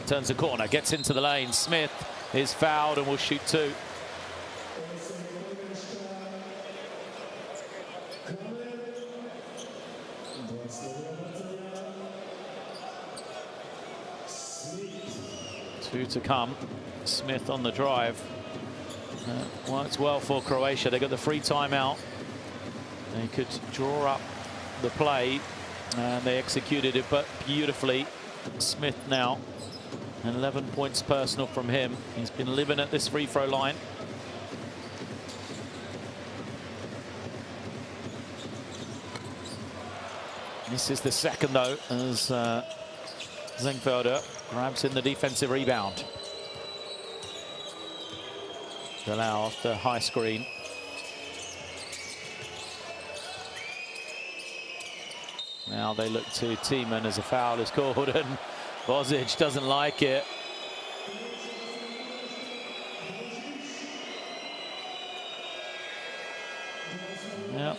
Speaker 1: turns the corner, gets into the lane. Smith is fouled and will shoot 2. To come. Smith on the drive. Works well for Croatia. They got the free timeout. They could draw up the play and they executed it but beautifully. Smith now, 11 points personal from him. He's been living at this free throw line. This is the second though, as Zengfelder grabs in the defensive rebound. Bilal off the high screen. Now they look to Tiemann as a foul is called and Bozic doesn't like it. Yep.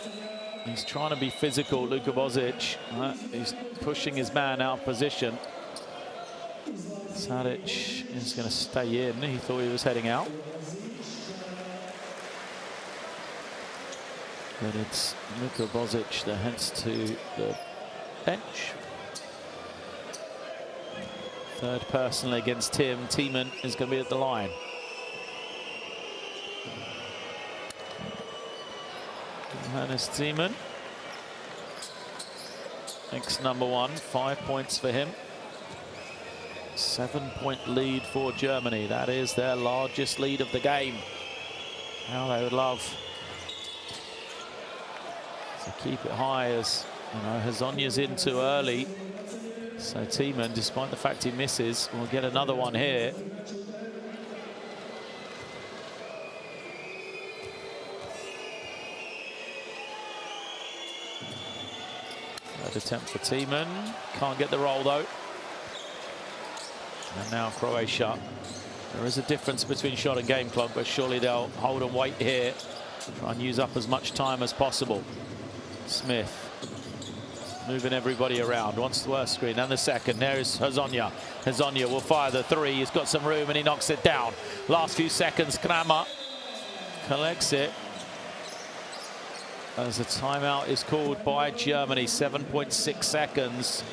Speaker 1: He's trying to be physical, Luka Bozic. He's pushing his man out of position. Sadic is going to stay in. He thought he was heading out. But it's Luka Bozic that heads to the bench. Third personally against Tim. Tiemann is going to be at the line. Hannes Thiemann. Next number 1, 5 points for him. 7-point lead for Germany. That is their largest lead of the game. How they would love to keep it high, as you know, Hezonja's in too early. So Thiemann, despite the fact he misses, will get another one here. Third attempt for Thiemann. Can't get the roll though. And now Croatia. There is a difference between shot and game clock, but surely they'll hold and wait here. Try and use up as much time as possible. Smith moving everybody around. Wants the worst screen. And the second. There is Hezonja. Hezonja will fire the three. He's got some room and he knocks it down. Last few seconds. Kramer collects it. As a timeout is called by Germany. 7.6 seconds.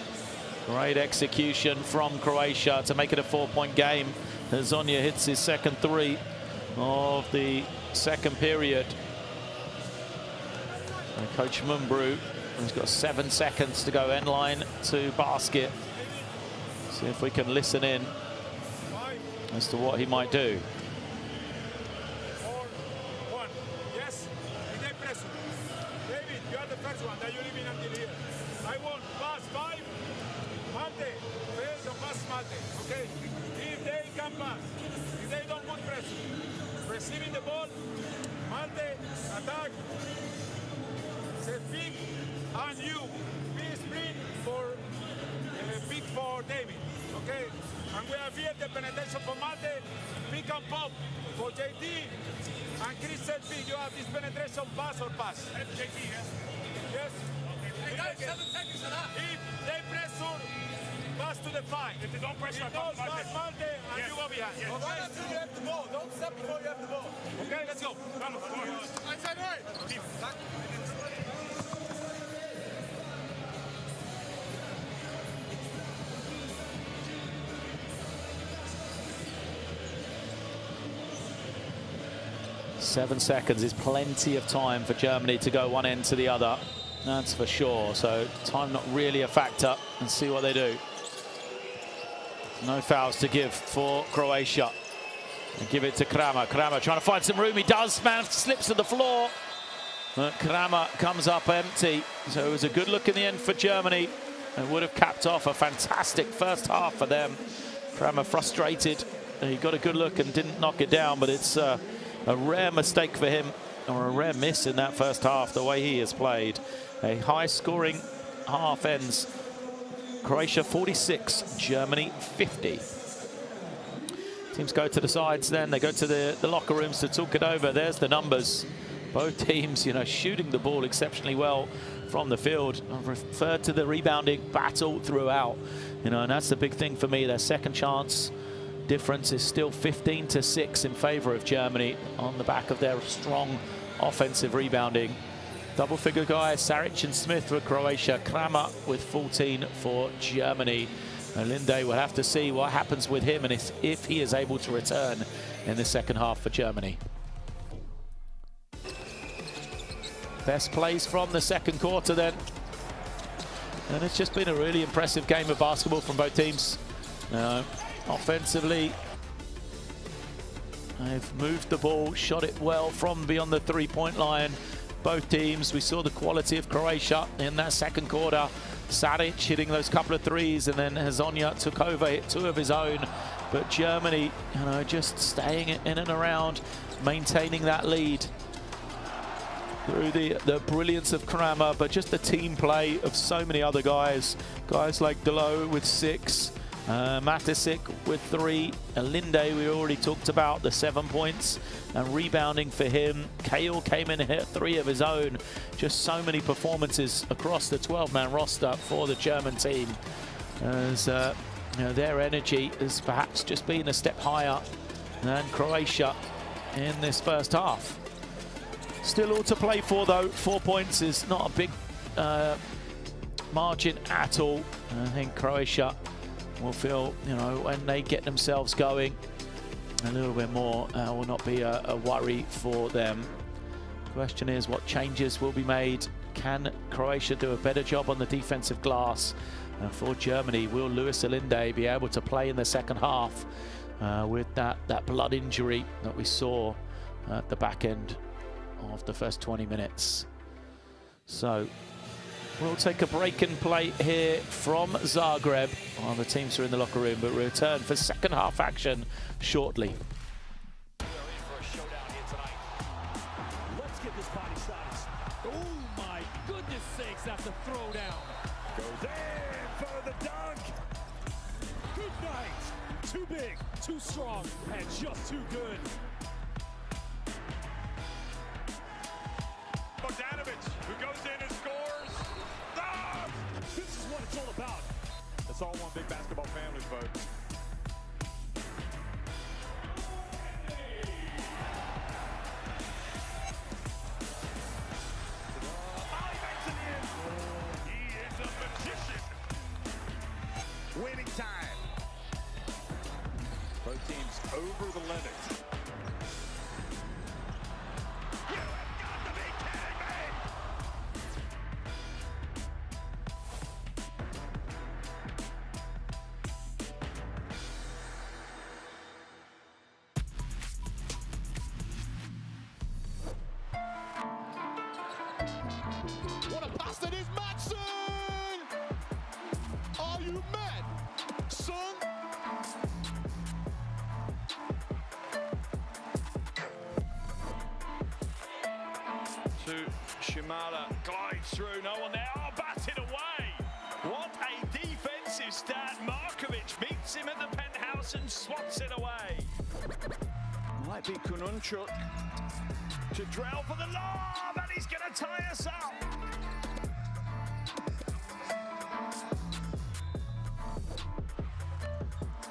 Speaker 1: Great execution from Croatia to make it a 4-point game. Hezonja hits his second three of the second period. And Coach Mumbru has got 7 seconds to go end line to basket. See if we can listen in as to what he might do.
Speaker 2: 4-1. Yes, they press. David, you are the first one that you leave in until here. I want pass 5. Mate, fail the pass Mate. Okay? If they can pass, if they don't put pressure, receiving the ball, Mate, attack. Say big and you. Big sprint for big for David. Okay? And we have here the penetration for Mate, pick and pop for JT. And Chris said big, you have this penetration pass or pass. JT, yes? Yes?
Speaker 3: Hey guys, 7 seconds and up.
Speaker 2: If they pressure, pass to the 5. If they don't pressure, pass Mate and you go behind. Yes. Okay? Until you have the ball. Don't step before you have the ball. Okay, let's go. Outside right.
Speaker 1: 7 seconds is plenty of time for Germany to go one end to the other. That's for sure. So time not really a factor, and see what they do. No fouls to give for Croatia. And give it to Kramer. Kramer trying to find some room. He does. Man slips to the floor. But Kramer comes up empty. So it was a good look in the end for Germany. It would have capped off a fantastic first half for them. Kramer frustrated. He got a good look and didn't knock it down, but it's a rare mistake for him, or a rare miss in that first half, the way he has played. A high-scoring half ends. Croatia 46, Germany 50. Teams go to the sides then. They go to the locker rooms to talk it over. There's the numbers. Both teams, you know, shooting the ball exceptionally well from the field. I've referred to the rebounding battle throughout, you know, and that's the big thing for me. Their second chance difference is still 15-6 in favor of Germany on the back of their strong offensive rebounding. Double-figure guys, Saric and Smith for Croatia, Kramer with 14 for Germany. And Linde will have to see what happens with him and if he is able to return in the second half for Germany. Best plays from the second quarter then. And it's just been a really impressive game of basketball from both teams. Offensively, they've moved the ball, shot it well from beyond the three-point line. Both teams, we saw the quality of Croatia in that second quarter. Saric hitting those couple of threes, and then Hezonja took over, hit 2 of his own. But Germany, you know, just staying in and around, maintaining that lead through the brilliance of Kramer, but just the team play of so many other guys. Guys like Delo with 6. Matisic with 3. Linde, we already talked about the 7 points and rebounding for him. Kale came in and hit 3 of his own. Just so many performances across the 12-man roster for the German team. As you know, their energy has perhaps just been a step higher than Croatia in this first half. Still all to play for though. 4 points is not a big margin at all. I think Croatia will feel, you know, when they get themselves going a little bit more, will not be a worry for them. Question is, what changes will be made? Can Croatia do a better job on the defensive glass? And for Germany, will Luis Alinde be able to play in the second half with that blood injury that we saw at the back end of the first 20 minutes? So we'll take a break and play here from Zagreb. The teams are in the locker room, but return for second half action shortly.
Speaker 4: Let's get this body size. Oh my goodness sakes, that's a throwdown.
Speaker 2: Goes in for the dunk.
Speaker 4: Good night. Too big, too strong, and just too good.
Speaker 2: Bogdanovic, who goes in and scores. Ah!
Speaker 4: This is what it's all about.
Speaker 2: It's all one big basketball family, folks. Winning time. Both teams over the limit. You have got to be kidding me!
Speaker 5: What a pass that is, Maxson! Are you mad, son?
Speaker 2: To Shimada, glides through, no one there. Oh, batted away! What a defensive stat. Markovic meets him at the penthouse and swats it away. Might be Kununchuk to Drell for the lob, and he's going to tie us up.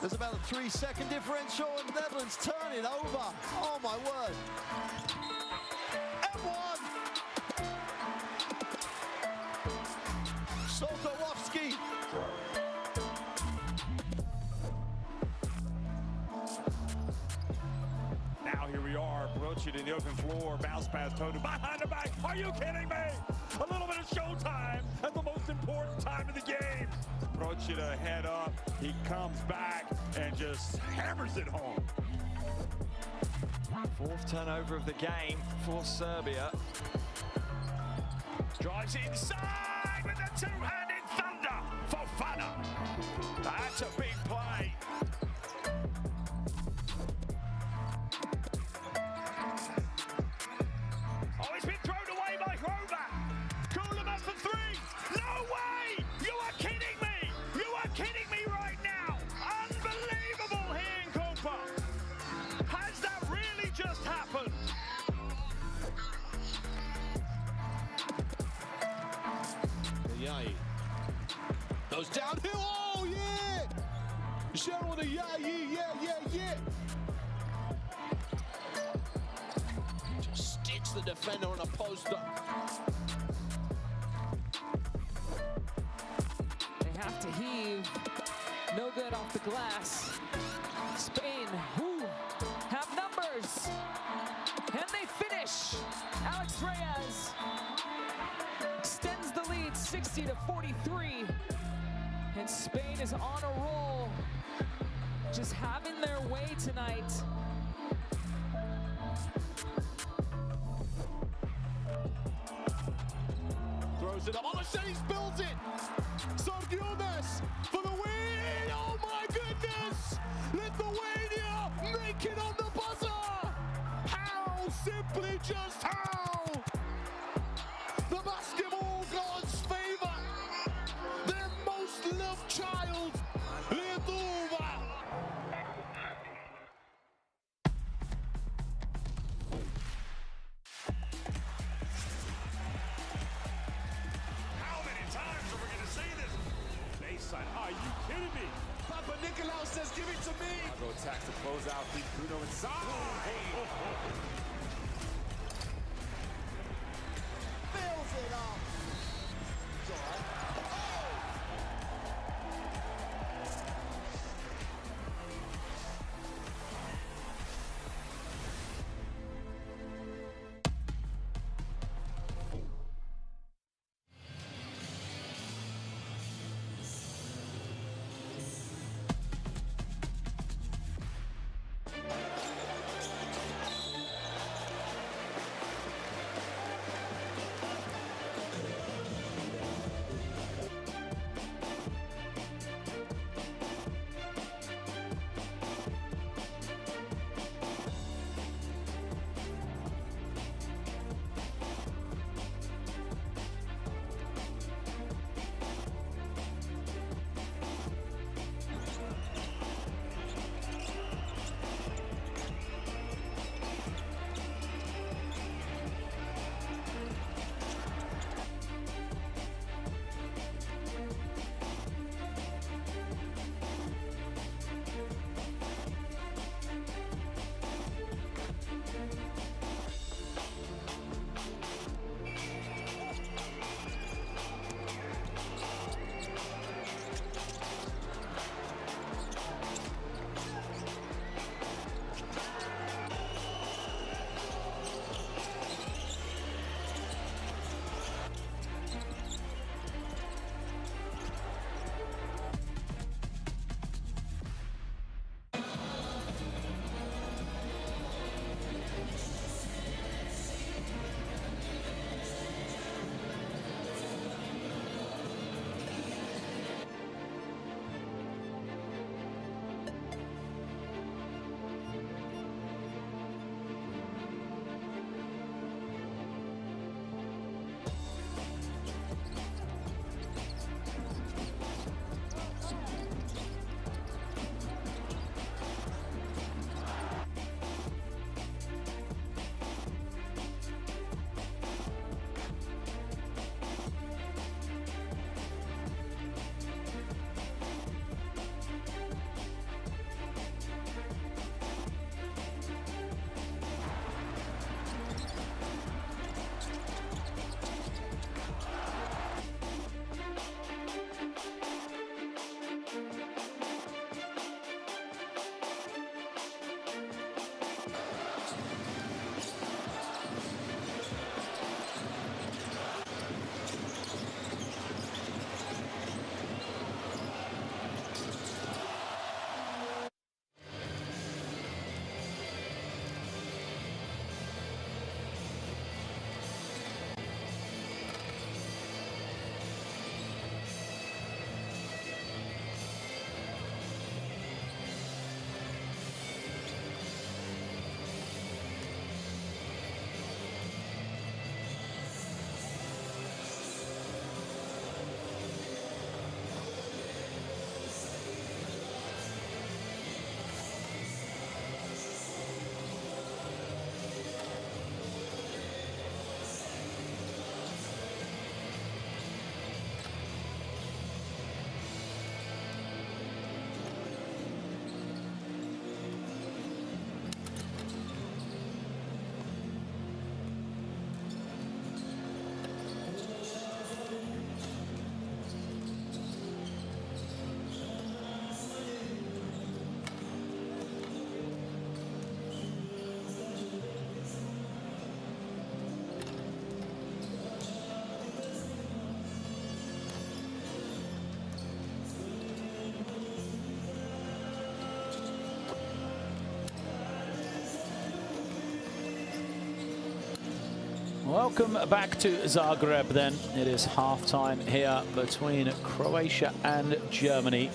Speaker 5: There's about a 3-second differential and Netherlands turn it over. Oh my word. M1. Sokolowski.
Speaker 2: Now here we are, approaching in the open floor, bounce pass, Toto behind the back. Are you kidding me? A little bit of showtime at the most important time of the game. Approaching a head up, he comes back and just hammers it home.
Speaker 6: Fourth turnover of the game for Serbia.
Speaker 2: Drives inside with the two-handed thunder for Fana. That's a big play. Oh, it's been thrown away by Grover. Cool him up for three. No way! You are kidding me! You are kidding me right now! Unbelievable here in Copa. Has that really just happened?
Speaker 5: Yai. Goes downhill. Oh, yeah. Sharon with a yeah. Just sticks the defender on a poster.
Speaker 7: They have to heave. No good off the glass. Spain, who have numbers. And they finish. Alex Reyes extends the lead 60-43. And Spain is on a roll. Just having their way tonight.
Speaker 5: Throws it up. Olosenis builds it. Sargiones for the win. Oh my goodness. Lithuania make it on the buzzer. How? Simply just how? The basketball gods favor their most loved child, Lithuania.
Speaker 2: How many times are we going to see this? Baseline. Are you kidding me?
Speaker 5: Papa Nicolau says, give it to me.
Speaker 2: Go attacks to close out. Beat Bruno inside.
Speaker 5: Fills it up. It's all right.
Speaker 1: Welcome back to Zagreb then. It is half-time here between Croatia and Germany.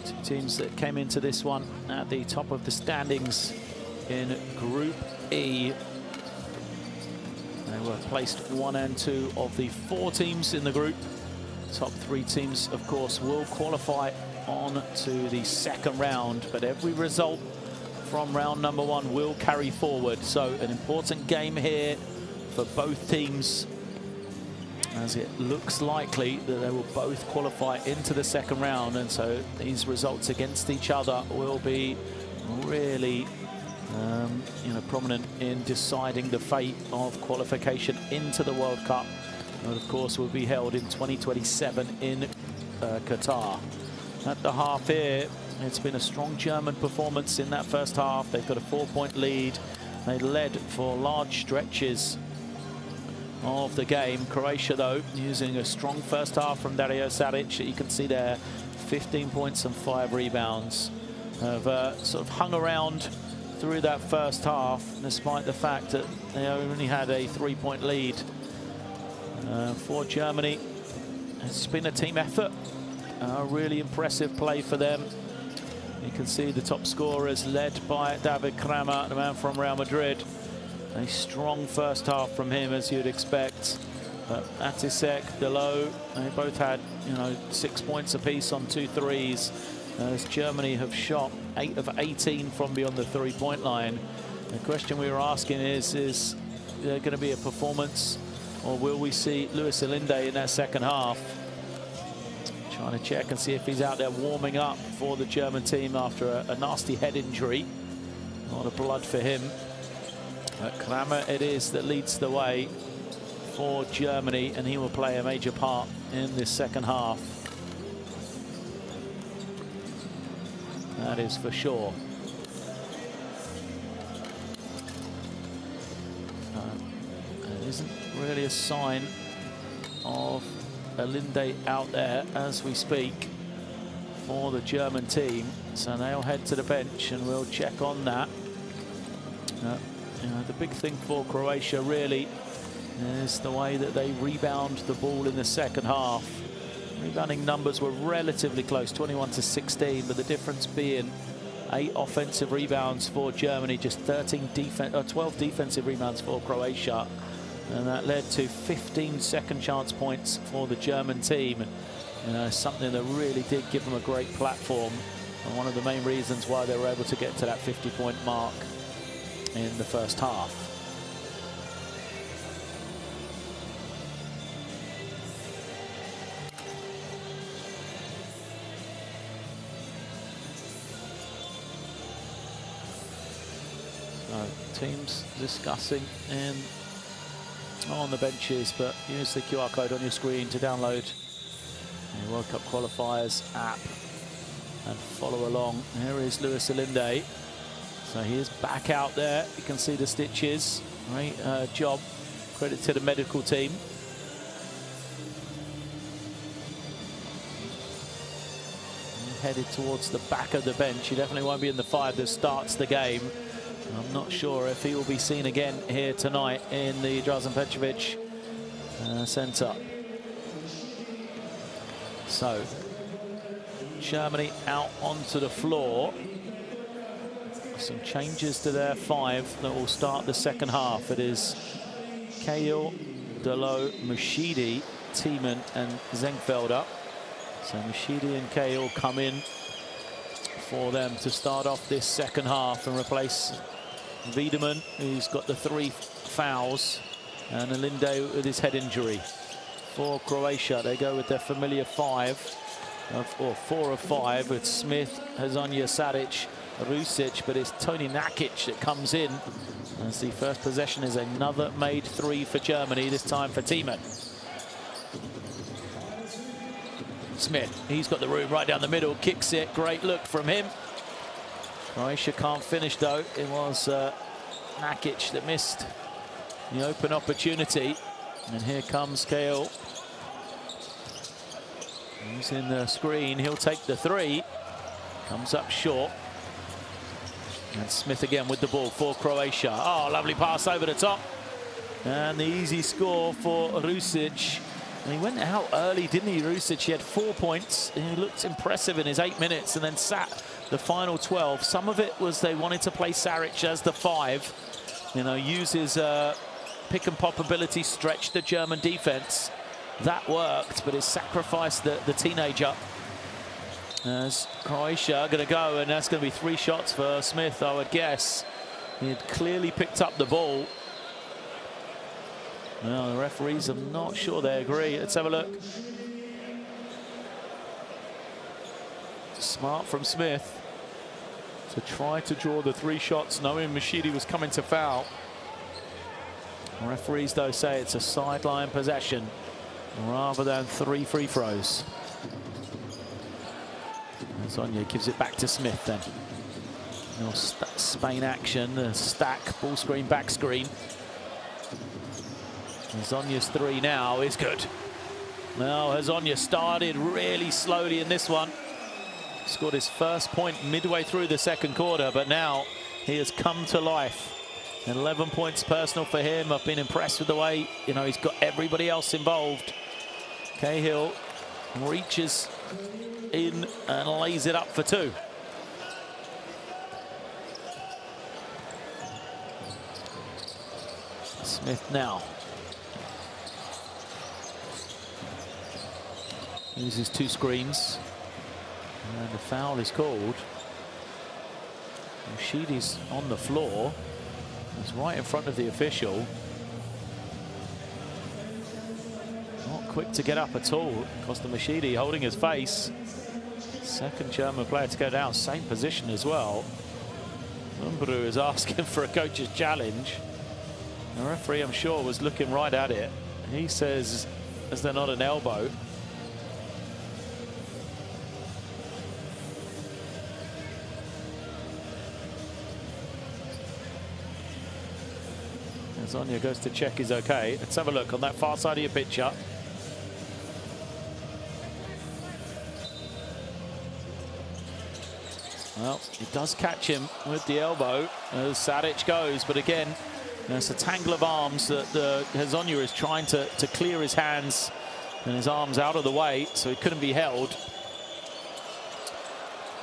Speaker 1: Two teams that came into this one at the top of the standings in Group E. They were placed 1 and 2 of the 4 teams in the group. Top 3 teams, of course, will qualify on to the second round, but every result from round number 1 will carry forward. So an important game here for both teams, as it looks likely that they will both qualify into the second round, and so these results against each other will be really prominent in deciding the fate of qualification into the World Cup, and of course will be held in 2027 in Qatar. At the half here, it's been a strong German performance in that first half. They've got a 4-point lead. They led for large stretches of the game. Croatia, though, using a strong first half from Dario Saric. You can see there 15 points and 5 rebounds. Have sort of hung around through that first half, despite the fact that they only had a 3-point lead. For Germany, it's been a team effort. Really impressive play for them. You can see the top scorers led by David Kramer, the man from Real Madrid. A strong first half from him, as you'd expect. But Atisek, Delo, they both had 6 points apiece on 2 threes. As Germany have shot 8 of 18 from beyond the 3-point line. The question we were asking is there going to be a performance, or will we see Luis Elinde in that second half? Trying to check and see if he's out there warming up for the German team after a nasty head injury. A lot of blood for him. But Kramer it is that leads the way for Germany, and he will play a major part in this second half. That is for sure. There isn't really a sign of Elinde out there as we speak for the German team, so they'll head to the bench and we'll check on that. The big thing for Croatia really is the way that they rebound the ball in the second half. Rebounding numbers were relatively close, 21-16, but the difference being 8 offensive rebounds for Germany, just 12 defensive rebounds for Croatia. And that led to 15 second chance points for the German team. Something that really did give them a great platform, and one of the main reasons why they were able to get to that 50-point mark in the first half. So, teams discussing on the benches, but use the QR code on your screen to download the World Cup Qualifiers app and follow along. Here is Luis Elinde. So he is back out there. You can see the stitches. Great job. Credit to the medical team. Headed towards the back of the bench. He definitely won't be in the 5 that starts the game. I'm not sure if he will be seen again here tonight in the Drazen Petrovic Centre. So, Germany out onto the floor. Some changes to their 5 that will start the second half. It is Cahill, Delo, Mushidi, Thiemann and Zengfelder. So Mushidi and Cahill come in for them to start off this second half and replace Wiedemann, who's got the 3 fouls, and Elinde with his head injury. For Croatia, they go with their familiar 4 of 5 with Smith, Hazonia Saric, Rusic, but it's Toni Nakic that comes in as the first possession is another made 3 for Germany, this time for Thiemann. Smith, he's got the room right down the middle, kicks it, great look from him. Croatia can't finish though. It was Nakic that missed the open opportunity. And here comes Cahill. He's in the screen, he'll take the 3. Comes up short. And Smith again with the ball for Croatia. Oh, lovely pass over the top. And the easy score for Rusic. And he went out early, didn't he, Rusic? He had 4 points. He looked impressive in his 8 minutes and then sat the final 12. Some of it was they wanted to play Saric as the 5. You know, use his pick and pop ability, stretch the German defense. That worked, but it sacrificed the teenager. As Croatia going to go, and that's going to be 3 shots for Smith, I would guess. He had clearly picked up the ball. Well, the referees, I'm not sure they agree. Let's have a look. Smart from Smith to try to draw the 3 shots, knowing Mashidi was coming to foul. The referees, though, say it's a sideline possession rather than 3 free throws. And Sonia gives it back to Smith then. Little Spain action, a stack, ball screen, back screen. Hezonja's 3 now is good. Well, Hezonja started really slowly in this one. Scored his first point midway through the second quarter, but now he has come to life. 11 points personal for him. I've been impressed with the way, you know, he's got everybody else involved. Cahill reaches in and lays it up for 2. Smith now. Uses 2 screens. And the foul is called. Mashidi's on the floor. He's right in front of the official. Not quick to get up at all. Costa Mashidi holding his face. Second German player to go down. Same position as well. Umbru is asking for a coach's challenge. The referee, I'm sure, was looking right at it. He says, is there not an elbow? Hezonja goes to check he's okay. Let's have a look on that far side of your picture. Well, he does catch him with the elbow as Saric goes, but again, it's a tangle of arms that Hezonja is trying to clear his hands and his arms out of the way, so he couldn't be held.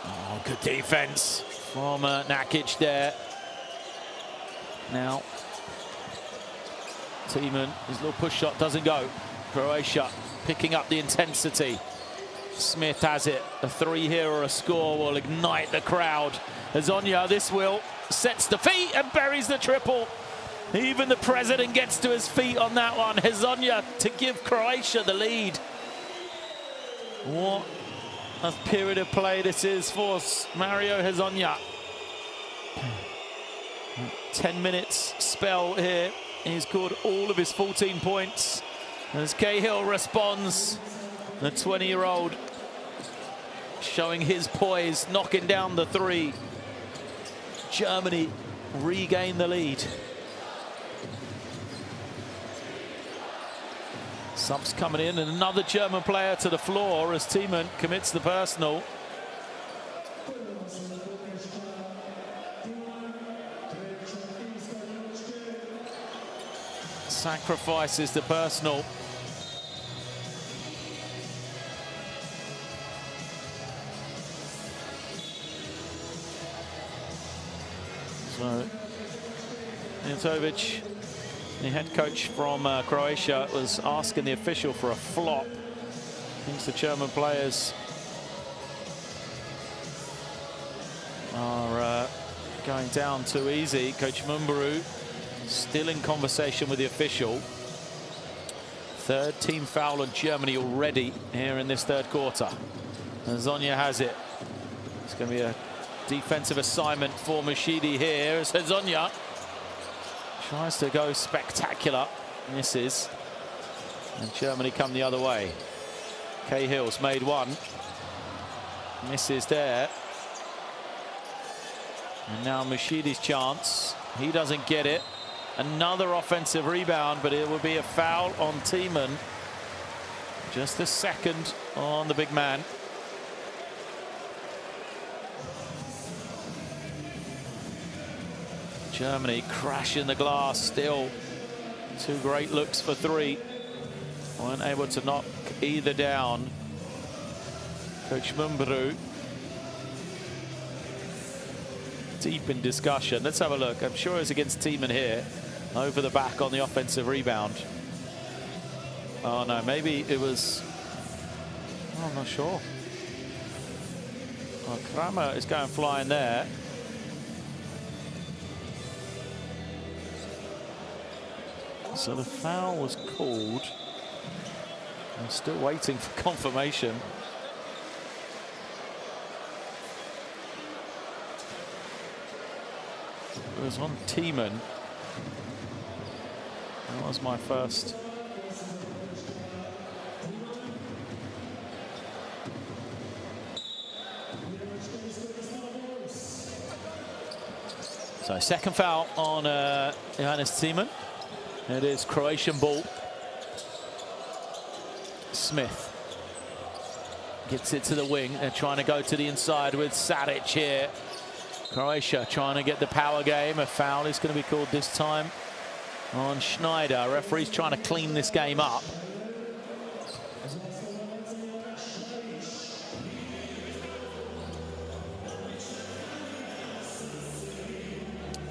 Speaker 1: Oh, good defense from Nakic there. Now, Tiemann, his little push shot doesn't go. Croatia picking up the intensity. Smith has it. A 3 here or a score will ignite the crowd. Hezonja, this will, sets the feet and buries the triple. Even the president gets to his feet on that one. Hezonja to give Croatia the lead. What a period of play this is for Mario Hezonja. 10 minutes spell here. He's scored all of his 14 points. As Cahill responds, the 20-year-old showing his poise, knocking down the 3. Germany regain the lead. Subs coming in, and another German player to the floor as Tiemann commits the personal. Sacrifices the personal. So, Nitovic, the head coach from Croatia, was asking the official for a flop. Thinks the German players are going down too easy. Coach Mumbaru still in conversation with the official. 3rd team foul on Germany already here in this 3rd quarter. And Hezonja has it. It's going to be a defensive assignment for Mashidi here as Hezonja tries to go spectacular. Misses. And Germany come the other way. Cahill's made 1. Misses there. And now Mashidi's chance. He doesn't get it. Another offensive rebound, but it will be a foul on Tiemann. Just the 2nd on the big man. Germany crashing the glass still. Two great looks for three. Weren't able to knock either down. Coach Mumbaru deep in discussion. Let's have a look. I'm sure it's against Tiemann here. Over the back on the offensive rebound. Oh no, maybe it was... Oh, I'm not sure. Oh, Kramer is going flying there. So the foul was called. I'm still waiting for confirmation. It was on Tiemann. That was my first. So second foul on Johannes Tiemann. It is Croatian ball. Smith gets it to the wing. They're trying to go to the inside with Saric here. Croatia trying to get the power game. A foul is going to be called this time on Schneider. Referee's trying to clean this game up.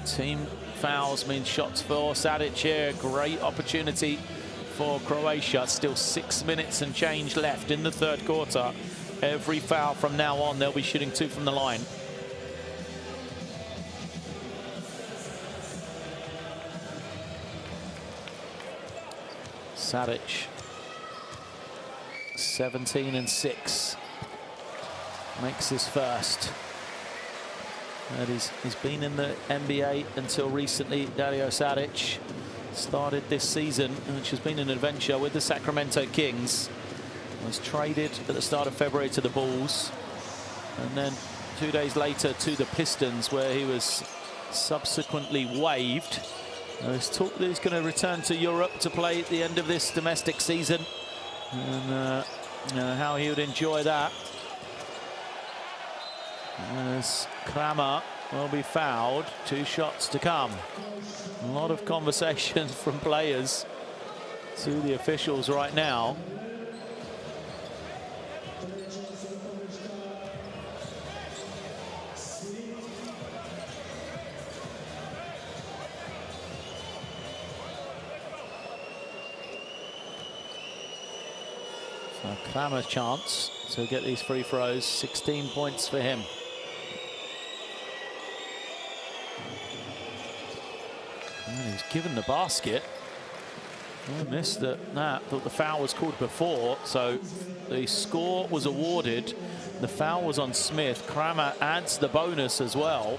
Speaker 1: Team fouls mean shots for Saric here. Great opportunity for Croatia. Still 6 minutes and change left in the third quarter. Every foul from now on, they'll be shooting 2 from the line. Saric, 17 and 6, makes his first. And he's been in the NBA until recently. Dario Saric started this season, which has been an adventure with the Sacramento Kings. Was traded at the start of February to the Bulls, and then 2 days later to the Pistons, where he was subsequently waived. There's talk that he's going to return to Europe to play at the end of this domestic season, and how he would enjoy that. As Kramer will be fouled. 2 shots to come. A lot of conversation from players to the officials right now. So Kramer's chance to get these free throws. 16 points for him. And he's given the basket. I missed that. Thought the foul was called before, so the score was awarded. The foul was on Smith. Kramer adds the bonus as well.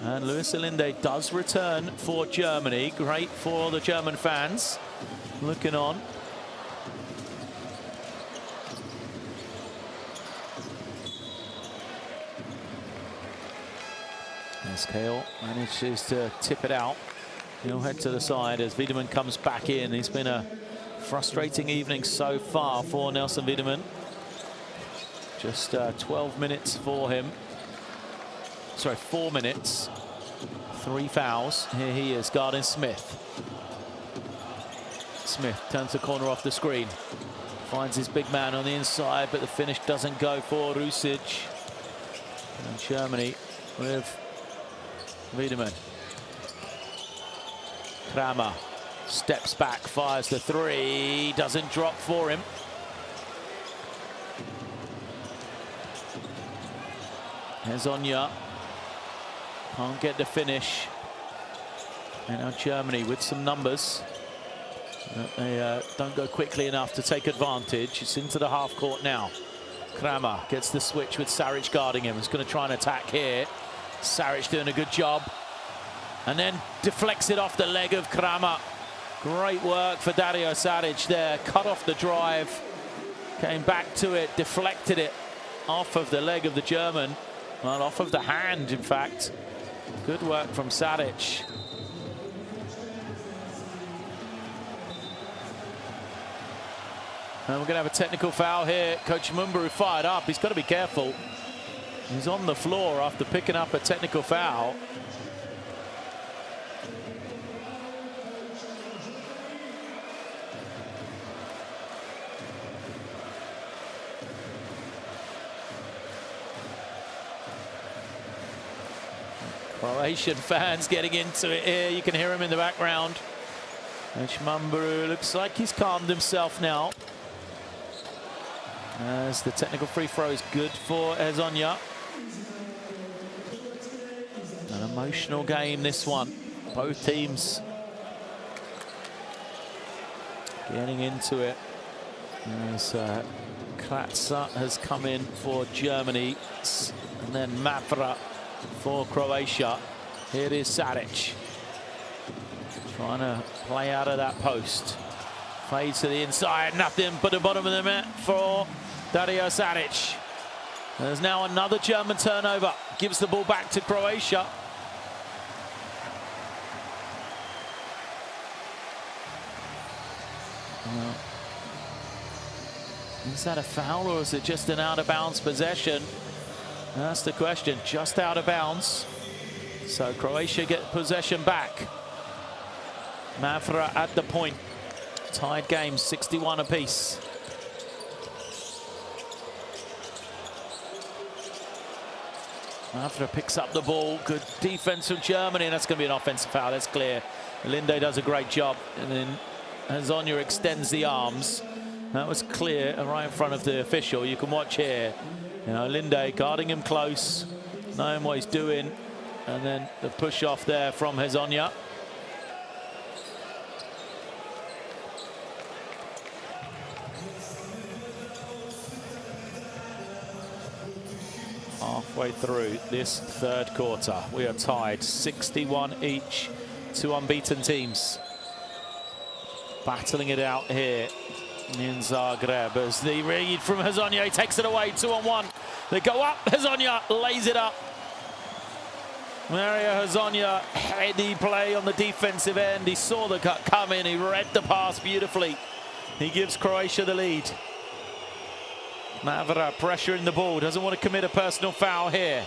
Speaker 1: And Luis Elinde does return for Germany. Great for the German fans looking on. As Kale manages to tip it out. He'll head to the side as Wiedemann comes back in. It's been a frustrating evening so far for Nelson Wiedemann. Just 12 minutes for him. Sorry, 4 minutes. 3 fouls. Here he is guarding Smith. Smith turns the corner off the screen. Finds his big man on the inside, but the finish doesn't go for Rusic. And Germany with Wiedemann. Kramer steps back, fires the 3, doesn't drop for him. Hezonja can't get the finish. And now Germany with some numbers. They don't go quickly enough to take advantage. It's into the half court now. Kramer gets the switch with Saric guarding him. He's going to try and attack here. Saric doing a good job. And then deflects it off the leg of Kramer. Great work for Dario Saric there. Cut off the drive. Came back to it, deflected it off of the leg of the German. Well, off of the hand, in fact. Good work from Saric. And we're going to have a technical foul here. Coach Mumbaru fired up. He's got to be careful. He's on the floor after picking up a technical foul. Croatian fans getting into it here. You can hear him in the background. And Shmamburu looks like he's calmed himself now. As the technical free throw is good for Hezonja. An emotional game, this one. Both teams getting into it. As Kratsa has come in for Germany. And then Mavra for Croatia. Here is Saric. Trying to play out of that post. Fades to the inside. Nothing but the bottom of the net for Dario Saric. There's now another German turnover. Gives the ball back to Croatia. Well, is that a foul or is it just an out-of-bounds possession? That's the question. Just out of bounds. So Croatia get possession back. Mavra at the point. Tied game, 61 apiece. Mavra picks up the ball. Good defense from Germany, and that's going to be an offensive foul. That's clear. Linde does a great job, and then Hezonja extends the arms. That was clear right in front of the official. You can watch here. You know, Linde guarding him close, knowing what he's doing, and then the push off there from Hezonja. Halfway through this third quarter, we are tied 61 each. Two unbeaten teams battling it out here in Zagreb as the read from Hezonja, he takes it away, 2-on-1. They go up, Hezonja lays it up. Mario Hezonja, heady play on the defensive end. He saw the cut coming, he read the pass beautifully. He gives Croatia the lead. Mavra pressuring the ball, doesn't want to commit a personal foul here.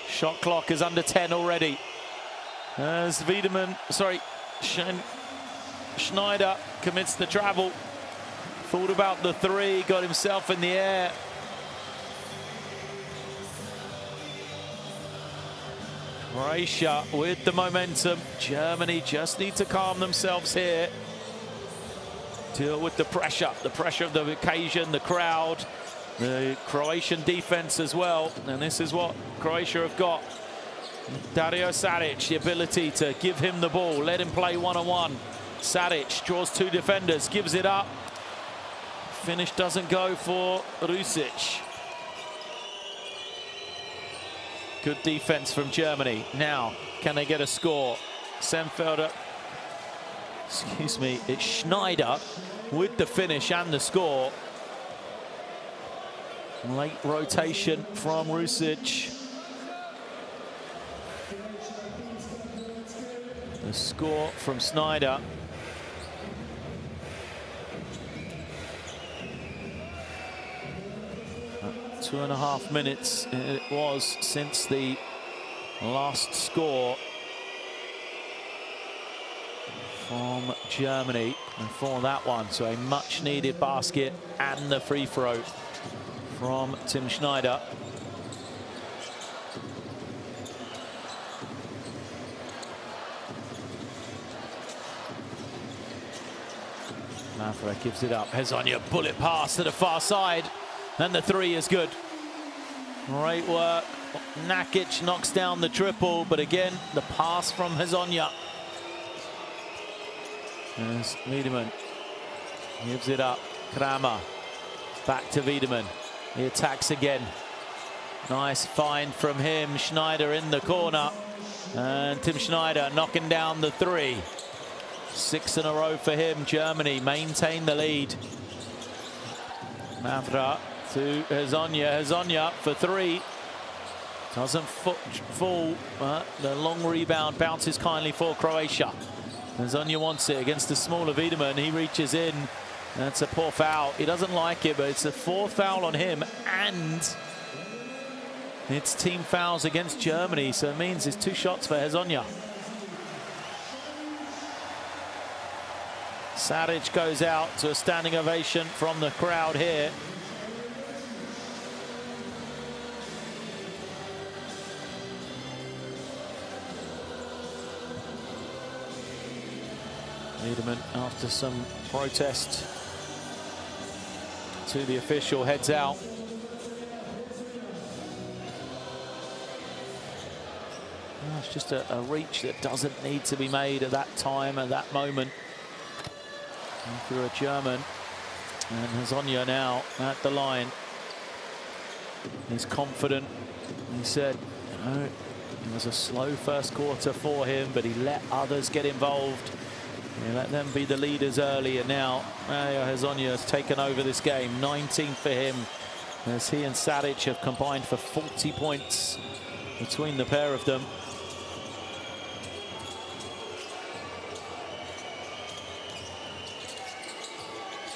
Speaker 1: Shot clock is under 10 already. As Schneider commits the travel. Thought about the three, got himself in the air. Croatia with the momentum. Germany just need to calm themselves here. Deal with the pressure of the occasion, the crowd, the Croatian defense as well. And this is what Croatia have got. Dario Saric, the ability to give him the ball, let him play one-on-one. Saric draws two defenders, gives it up. Finish doesn't go for Rusic. Good defense from Germany. Now, can they get a score? Senfelder, excuse me, it's Schneider with the finish and the score. Late rotation from Rusic. The score from Schneider. At 2.5 minutes it was since the last score from Germany. And for that one, so a much needed basket and the free throw from Tim Schneider. Mavra gives it up. Hezonja, bullet pass to the far side. And the three is good. Great work. Nakic knocks down the triple, but again, the pass from Hezonja. There's Wiedemann. Gives it up. Kramer. Back to Wiedemann. He attacks again. Nice find from him. Schneider in the corner. And Tim Schneider knocking down the three. 6 in a row for him. Germany maintain the lead. Mavra to Hezonja. Hezonja for three. Doesn't fall. The long rebound bounces kindly for Croatia. Hezonja wants it against the smaller Wiedemann. He reaches in. That's a poor foul. He doesn't like it, but it's the fourth foul on him. And it's team fouls against Germany. So it means it's 2 shots for Hezonja. Saric goes out to a standing ovation from the crowd here. Wiedemann, after some protest to the official, heads out. Oh, it's just a reach that doesn't need to be made at that time, at that moment. And if you're a German, and Hezonja now at the line. He's confident. He said, you know, it was a slow first quarter for him, but he let others get involved. He let them be the leaders early, and now Hezonja has taken over this game. 19 for him, as he and Saric have combined for 40 points between the pair of them.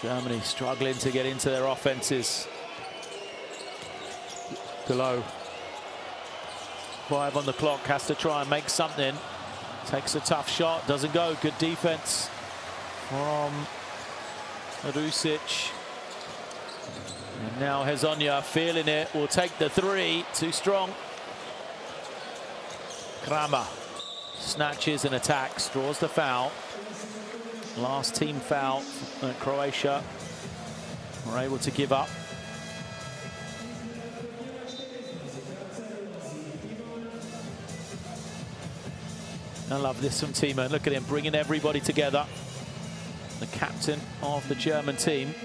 Speaker 1: Germany struggling to get into their offenses. Below. 5 on the clock, has to try and make something. Takes a tough shot, doesn't go. Good defense from Rusic. And now Hezonja feeling it, will take the 3. Too strong. Kramer snatches and attacks, draws the foul. Last team foul that Croatia were able to give up. I love this from Thiemann. Look at him bringing everybody together. The captain of the German team.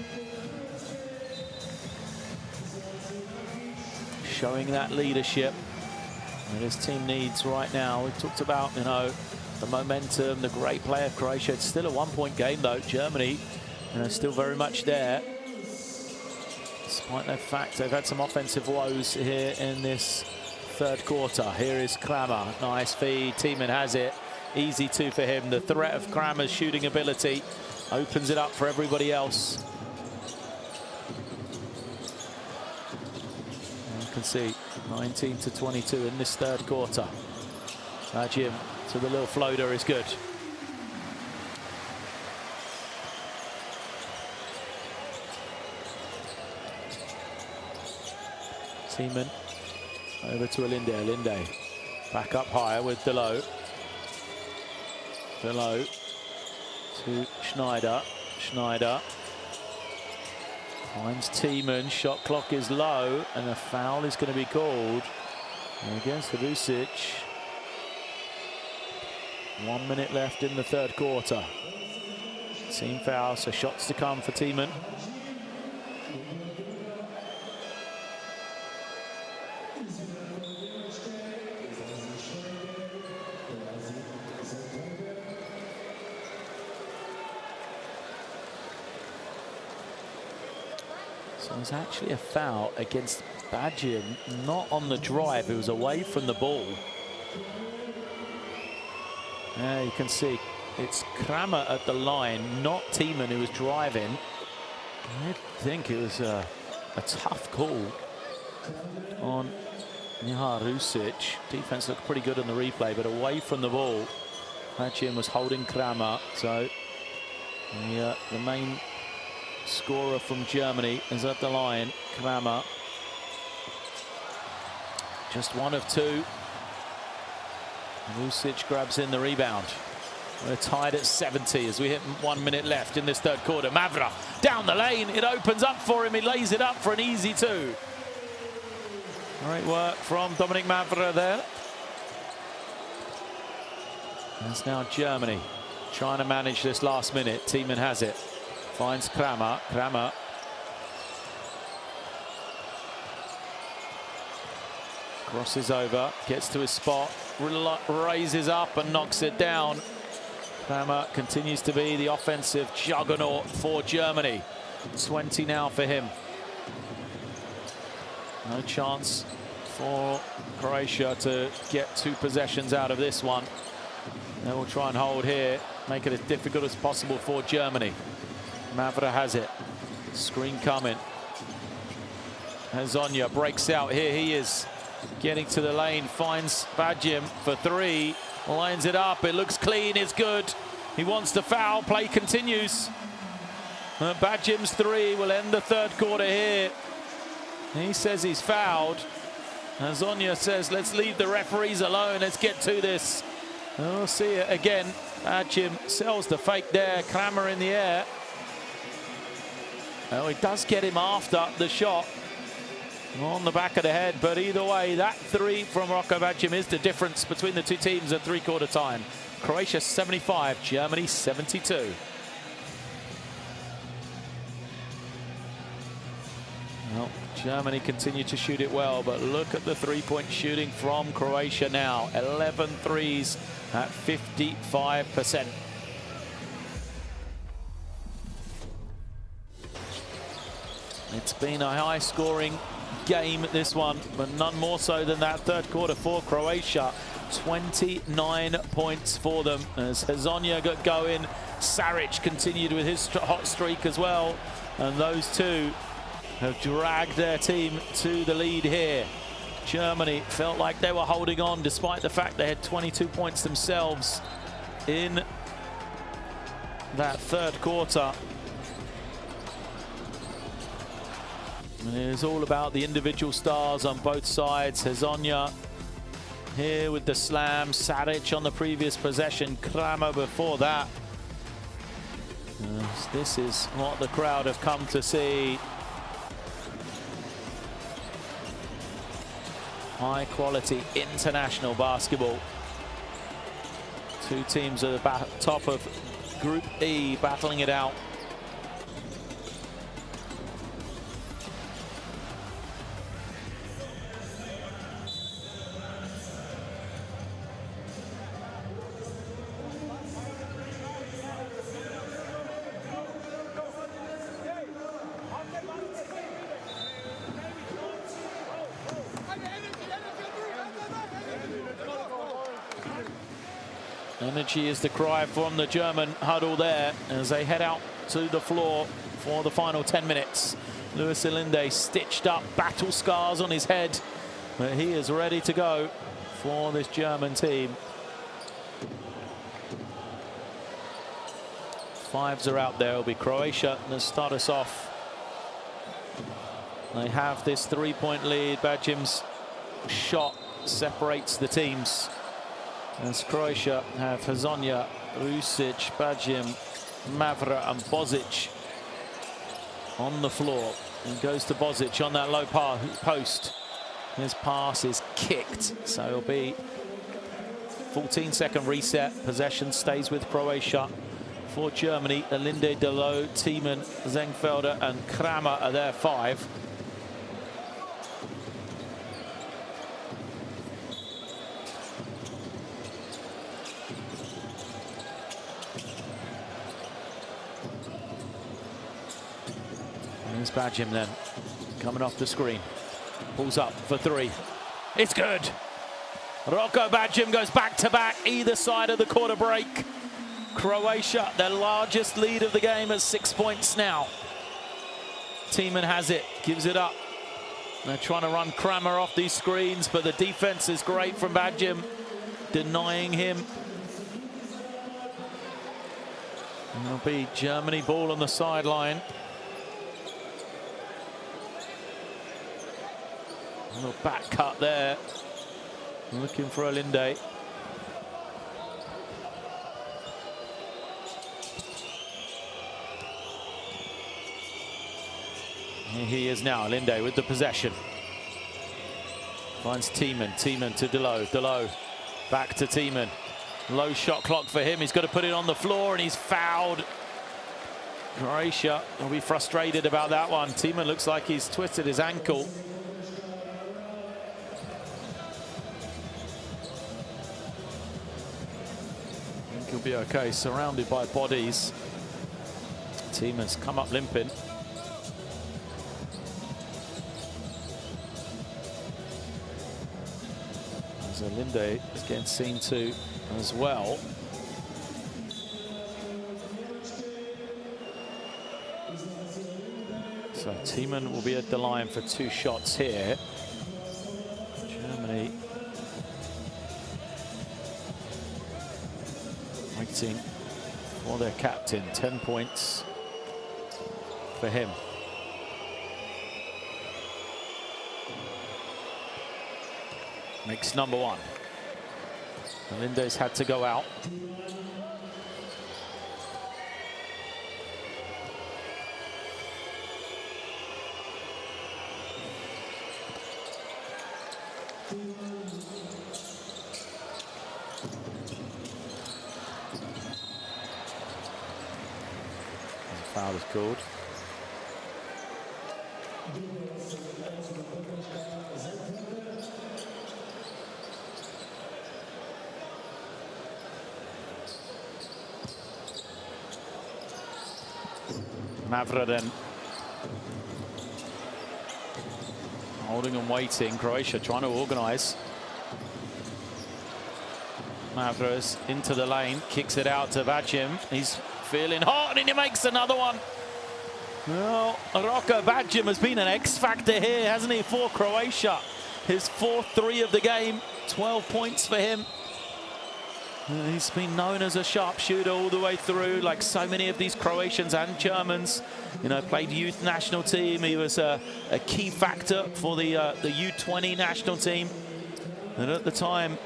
Speaker 1: Showing that leadership that his team needs right now. We've talked about, you know, the momentum, the great play of Croatia. It's still a 1-point game though. Germany, you know, still very much there. Despite the fact they've had some offensive woes here in this third quarter. Here is Kramer, nice feed, Thiemann has it. Easy 2 for him. The threat of Kramer's shooting ability opens it up for everybody else. And you can see 19 to 22 in this third quarter. Jim to the little floater is good. Thiemann over to Alinde. Alinde back up higher with Delo. Delo to Schneider. Schneider finds Thiemann. Shot clock is low, and a foul is going to be called against Rusic. 1 minute left in the third quarter. Team foul, so shots to come for Thiemann. So there's actually a foul against Badjim, not on the drive. It was away from the ball. Yeah, you can see it's Kramer at the line, not Thiemann, who was driving. I think it was a tough call on Miha Rusic. Defense looked pretty good on the replay, but away from the ball. Badjim was holding Kramer, so the main scorer from Germany is at the line, Kramer. Just 1 of 2. Rusic grabs in the rebound. We're tied at 70 as we hit 1 minute left in this third quarter. Mavra down the lane. It opens up for him. He lays it up for an easy 2. Great work from Dominik Mavra there. It's now Germany trying to manage this last minute. Thiemann has it. Finds Kramer. Kramer. Crosses over, gets to his spot, raises up and knocks it down. Kramer continues to be the offensive juggernaut for Germany. 20 now for him. No chance for Croatia to get 2 possessions out of this one. They will try and hold here, make it as difficult as possible for Germany. Mavra has it. Screen coming. Hezonja breaks out. Here he is. Getting to the lane, finds Badjim for 3, lines it up, it looks clean, it's good. He wants the foul, play continues. Badjim's 3 will end the third quarter here. He says he's fouled. Hezonja says, let's leave the referees alone, let's get to this. We'll see it again. Bajim sells the fake there. Kramer in the air. Oh, he does get him after the shot on the back of the head. But either way, that three from Rocco Bajim is the difference between the two teams at three-quarter time. Croatia 75, Germany 72. Well, Germany continue to shoot it well, but look at the three-point shooting from Croatia now. 11 threes at 55%. It's been a high-scoring game, this one, but none more so than that third quarter for Croatia. 29 points for them as Hezonja got going. Saric continued with his hot streak as well, and those two have dragged their team to the lead here. Germany felt like they were holding on despite the fact they had 22 points themselves in that third quarter. And it is all about the individual stars on both sides. Hezonja here with the slam. Saric on the previous possession. Kramer before that. This is what the crowd have come to see. High quality international basketball. Two teams at the top of Group E battling it out. Energy is the cry from the German huddle there as they head out to the floor for the final 10 minutes. Luis Elinde stitched up, battle scars on his head, but he is ready to go for this German team. Fives are out there. It'll be Croatia to start us off. They have this three-point lead. Bajim's shot separates the teams. As Croatia have Hezonja, Rusic, Bajim, Mavra and Bozic on the floor. And goes to Bozic on that low post. His pass is kicked, so it'll be 14-second reset. Possession stays with Croatia. For Germany, Elinde, Delo, Thiemann, Zengfelder and Kramer are their five. Here's Bajim then, coming off the screen. Pulls up for three. It's good. Rocco Bajim goes back-to-back either side of the quarter break. Croatia, their largest lead of the game, at 6 points now. Thiemann has it, gives it up. They're trying to run Kramer off these screens, but the defense is great from Bajim, denying him. And it'll be Germany ball on the sideline. A little back cut there. Looking for Elinde. Here he is now, Elinde with the possession. Finds Thiemann. Thiemann to Delo. Delo back to Thiemann. Low shot clock for him. He's got to put it on the floor and he's fouled. Croatia will be frustrated about that one. Thiemann looks like he's twisted his ankle. He'll be okay, surrounded by bodies. Thiemann's come up limping. As Elinde is getting seen to as well. So Thiemann will be at the line for two shots here. Germany waiting for their captain. 10 points for him. Makes number one. Linde's had to go out. Foul is called. Mavra then holding and waiting. Croatia trying to organise. Mavra's into the lane, kicks it out to Bacim. He's feeling hot and he makes another one. Well, Roko Bacim has been an X-factor here, hasn't he, for Croatia? His 4th 3 of the game, 12 points for him. He's been known as a sharpshooter all the way through, like so many of these Croatians and Germans. You know, played youth national team. He was a key factor for the U20 national team. And at the time,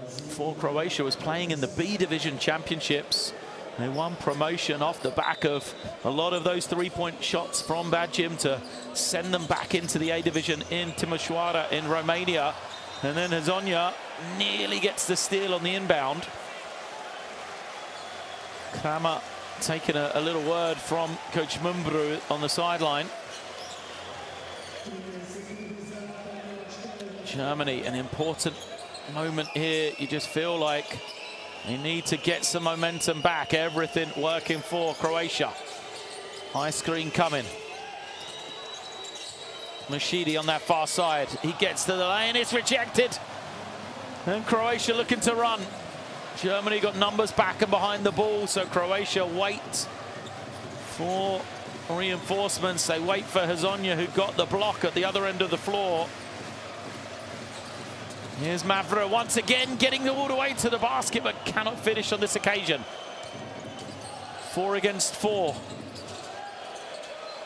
Speaker 1: for Croatia, was playing in the B Division Championships. They won promotion off the back of a lot of those 3-point shots from Bacim to send them back into the A Division in Timișoara in Romania. And then Hezonja nearly gets the steal on the inbound. Kramer taking a little word from Coach Mumbru on the sideline. Germany, an important moment here. You just feel like they need to get some momentum back. Everything working for Croatia. High screen coming. Mashidi on that far side. He gets to the lane. It's rejected. And Croatia looking to run. Germany got numbers back and behind the ball, so Croatia wait for reinforcements. They wait for Hezonja, who got the block at the other end of the floor. Here's Mavra once again, getting all the way to the basket, but cannot finish on this occasion. 4 against 4.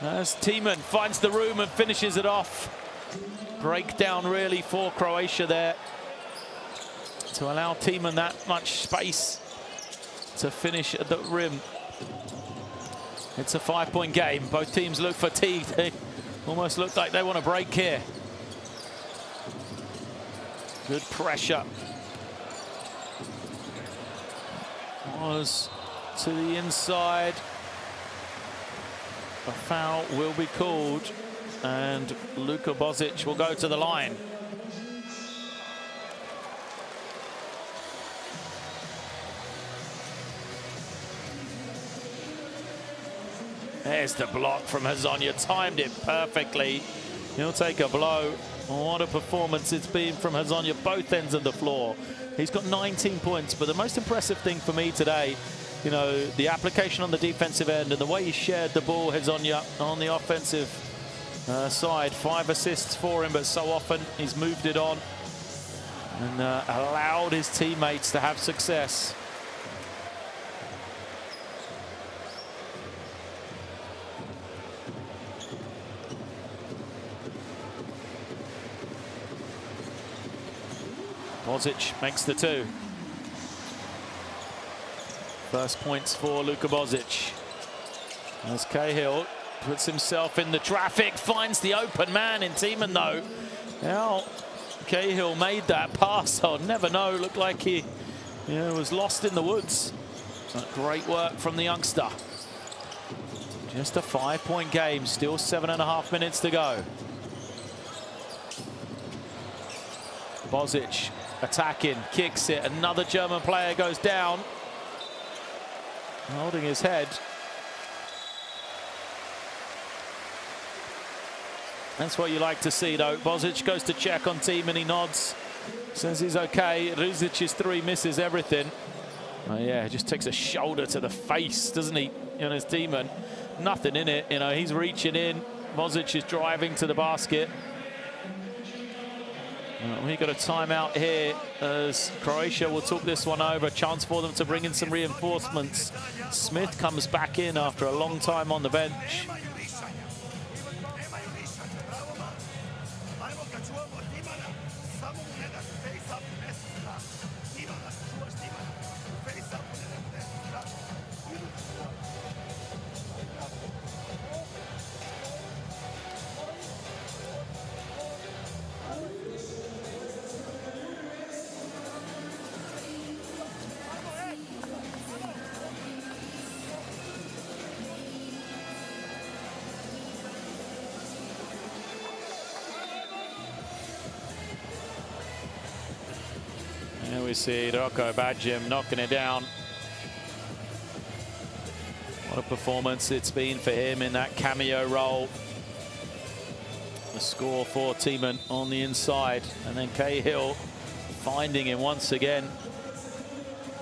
Speaker 1: As Tiemann finds the room and finishes it off. Breakdown really for Croatia there, to allow Tiemann that much space to finish at the rim. It's a 5-point game. Both teams look fatigued. They almost look like they want to break here. Good pressure. Was to the inside. A foul will be called, and Luka Bozic will go to the line. There's the block from Hezonja, timed it perfectly. He'll take a blow. What a performance it's been from Hezonja, both ends of the floor. He's got 19 points, but the most impressive thing for me today, you know, the application on the defensive end and the way he shared the ball, Hezonja, on the offensive side. 5 assists for him, but so often he's moved it on and allowed his teammates to have success. Bozic makes the 2. First points for Luka Bozic. As Cahill puts himself in the traffic, finds the open man in Tiemann though. Now Cahill made that pass. I'll never know. Looked like he was lost in the woods. But great work from the youngster. Just a 5-point game. Still 7.5 minutes to go. Bozic attacking, kicks it. Another German player goes down. Holding his head. That's what you like to see, though. Bozic goes to check on Tiemann, he nods. Says he's okay. Ruzic's 3 misses everything. Oh, yeah, just takes a shoulder to the face, doesn't he, on his Tiemann? Nothing in it, you know, he's reaching in. Bozic is driving to the basket. We got a timeout here as Croatia will talk this one over. A chance for them to bring in some reinforcements. Smith comes back in after a long time on the bench. see Rocco Badjim knocking it down. What a performance it's been for him in that cameo role. The score for Thiemann on the inside, and then Cahill finding him once again.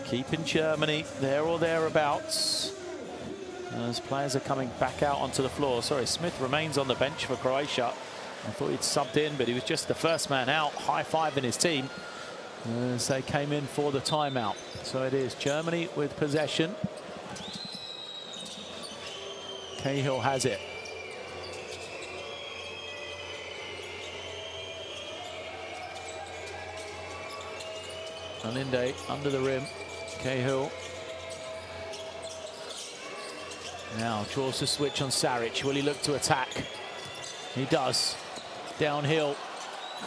Speaker 1: Keeping Germany there or thereabouts as players are coming back out onto the floor. Sorry, Smith remains on the bench for Croatia. I thought he'd subbed in, but he was just the first man out, high-fiving his team as they came in for the timeout. So it is Germany with possession. Cahill has it. Alinde under the rim. Cahill now draws the switch on Saric. Will he look to attack? He does. Downhill,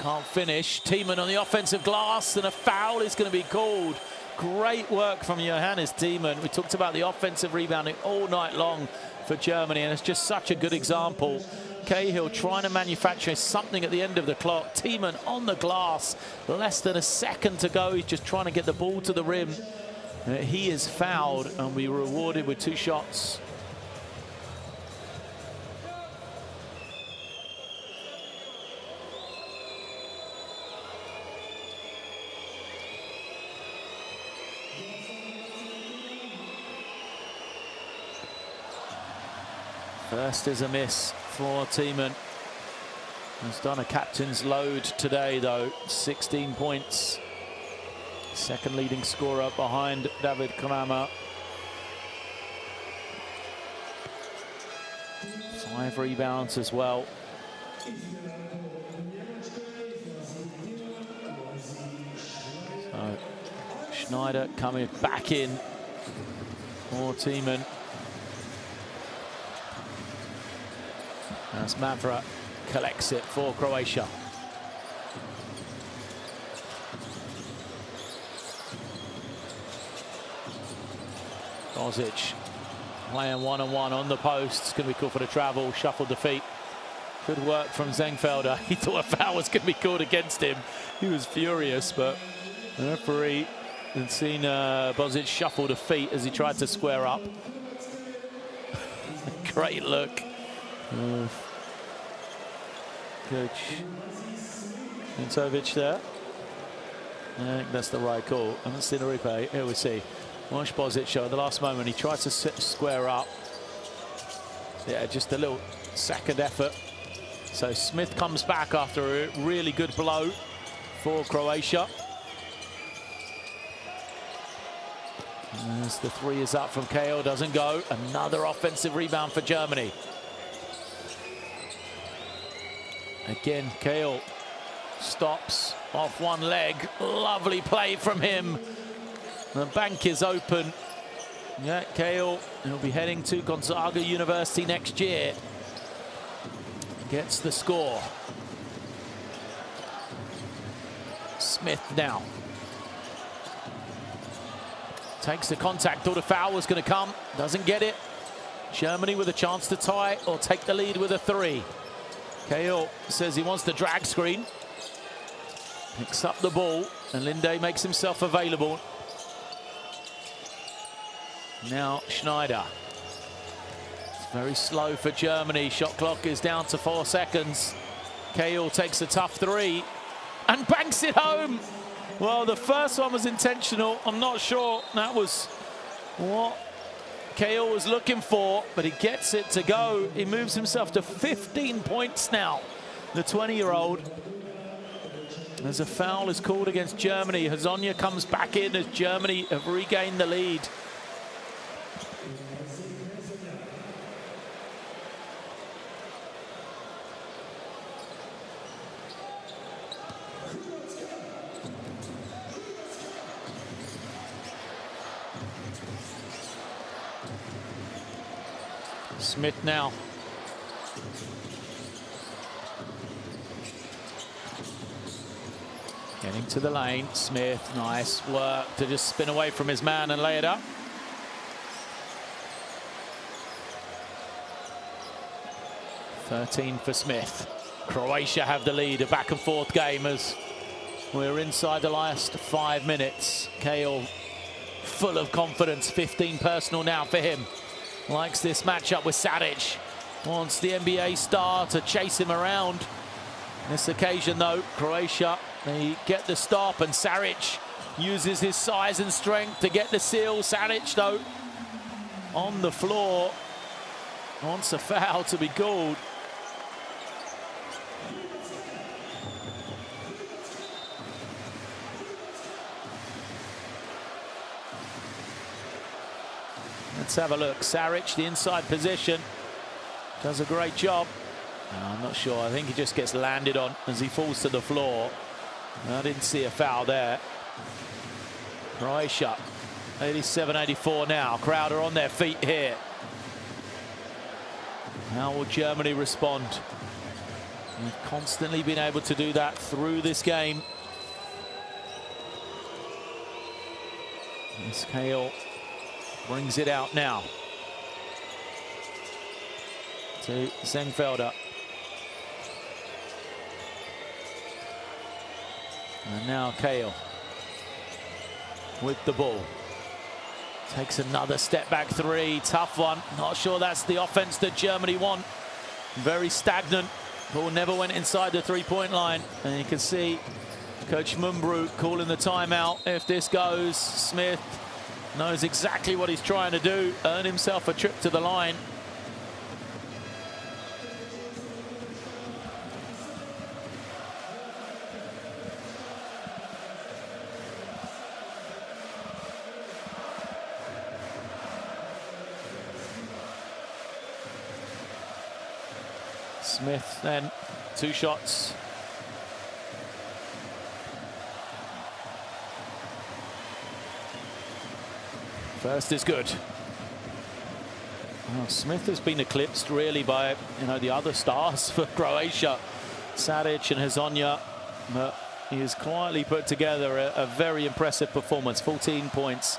Speaker 1: can't finish. Thiemann on the offensive glass, and a foul is going to be called. Great work from Johannes Thiemann. We talked about the offensive rebounding all night long for Germany, and it's just such a good example. Cahill trying to manufacture something at the end of the clock. Thiemann on the glass, less than a second to go. He's just trying to get the ball to the rim. He is fouled, and we were rewarded with 2 shots. First is a miss for Thiemann. He's done a captain's load today, though. 16 points. Second leading scorer behind David Kramer. 5 rebounds as well. So Schneider coming back in for Thiemann. As Mavra collects it for Croatia. Bozic playing one-on-one on the post. It's going to be called for the travel. Shuffled the feet. Good work from Zengfelder. He thought a foul was going to be called against him. He was furious, but the referee had seen Bozic shuffle the feet as he tried to square up. Great look. Coach Vintovic there. I think that's the right call. I haven't seen the replay. Here we see. Watch Bozic show at the last moment. He tried to square up. Yeah, just a little second effort. So Smith comes back after a really good blow for Croatia. As the 3 is up from Cahill, doesn't go. Another offensive rebound for Germany. Again, Cahill stops off one leg. Lovely play from him. The bank is open. Yeah, Cahill will be heading to Gonzaga University next year. Gets the score. Smith now. Takes the contact, thought a foul was going to come. Doesn't get it. Germany with a chance to tie or take the lead with a 3. Cahill says he wants the drag screen. Picks up the ball, and Linde makes himself available. Now Schneider. It's very slow for Germany. Shot clock is down to 4 seconds. Cahill takes a tough 3 and banks it home. Well, the first one was intentional. I'm not sure that was what Cahill was looking for, but he gets it to go. He moves himself to 15 points now, the 20-year-old. As a foul is called against Germany. Hazonia comes back in as Germany have regained the lead. Smith now. Getting to the lane. Smith, nice work to just spin away from his man and lay it up. .13 for Smith. Croatia have the lead, a back and forth game as We're inside the last 5 minutes. Cahill full of confidence, 15 personal now for him. Likes this matchup with Saric. Wants the NBA star to chase him around. This occasion though, Croatia, they get the stop and Saric uses his size and strength to get the seal. Saric though, on the floor, wants a foul to be called. Let's have a look. Saric, the inside position, does a great job. I'm not sure. I think he just gets landed on as he falls to the floor. I didn't see a foul there. Croatia, 87-84 now. Crowd are on their feet here. How will Germany respond? They've constantly been able to do that through this game. This Cahill brings it out now to Zengfelder. And now Cahill with the ball. Takes another step back three. Tough one. Not sure that's the offense that Germany want. Very stagnant. Ball never went inside the three-point line. And you can see Coach Mumbrou calling the timeout. If this goes, Smith knows exactly what he's trying to do. Earn himself a trip to the line. Smith then, 2 shots. First is good. Well, Smith has been eclipsed really by, the other stars for Croatia, Saric and Hazonia. But he has quietly put together a very impressive performance. 14 points,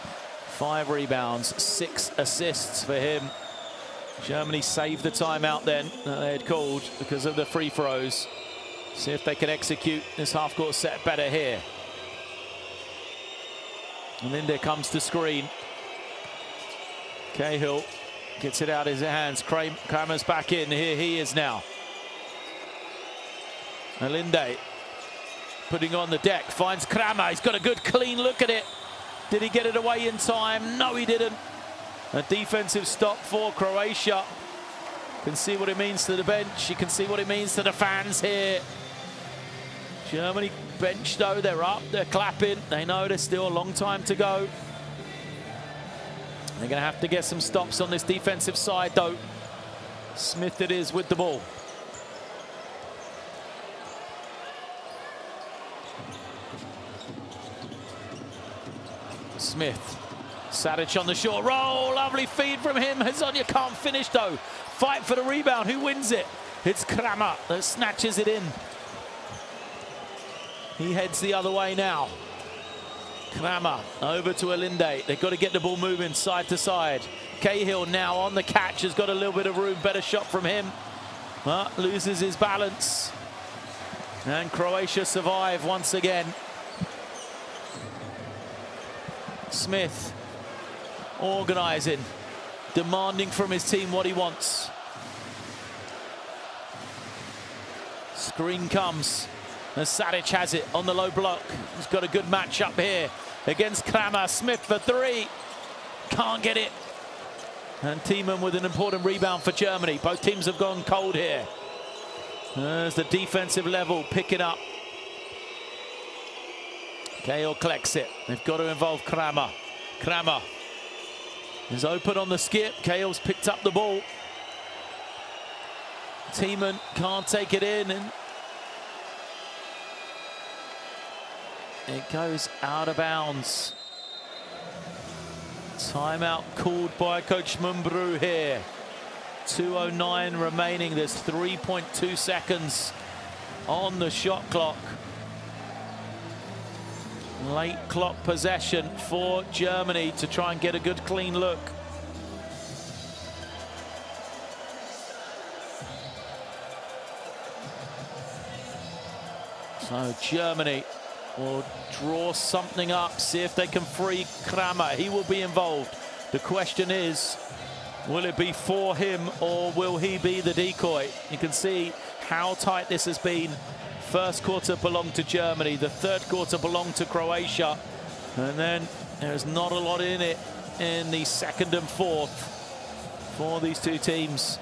Speaker 1: 5 rebounds, 6 assists for him. Germany saved the timeout then that they had called because of the free throws. See if they can execute this half-court set better here. And then there comes the screen. Cahill gets it out of his hands. Kramer's back in. Here he is now. Alinde putting on the deck. Finds Kramer. He's got a good clean look at it. Did he get it away in time? No, he didn't. A defensive stop for Croatia. Can see what it means to the bench. You can see what it means to the fans here. Germany bench though, they're up, they're clapping. They know there's still a long time to go. They're going to have to get some stops on this defensive side though. Smith it is with the ball. Smith. Saric on the short roll, lovely feed from him. Hazonia can't finish though. Fight for the rebound, who wins it? It's Kramer that snatches it in. He heads the other way now. Kramer over to Alinde. They've got to get the ball moving side to side. Cahill now on the catch, has got a little bit of room. Better shot from him, but loses his balance. And Croatia survive once again. Smith organising, demanding from his team what he wants. Screen comes, and Saric has it on the low block. He's got a good matchup here against Kramer. Smith for 3, can't get it. And Thiemann with an important rebound for Germany. Both teams have gone cold here. There's the defensive level picking up. Cahill collects it. They've got to involve Kramer. Kramer is open on the skip. Cahill's picked up the ball. Thiemann can't take it in, and it goes out of bounds. Timeout called by Coach Mumbrou here. 2:09 remaining. There's 3.2 seconds on the shot clock. Late clock possession for Germany to try and get a good clean look. So Germany will draw something up, see if they can free Kramer. He will be involved. The question is, will it be for him or will he be the decoy? You can see how tight this has been. First quarter belonged to Germany, the third quarter belonged to Croatia, and then there's not a lot in it in the second and fourth for these two teams.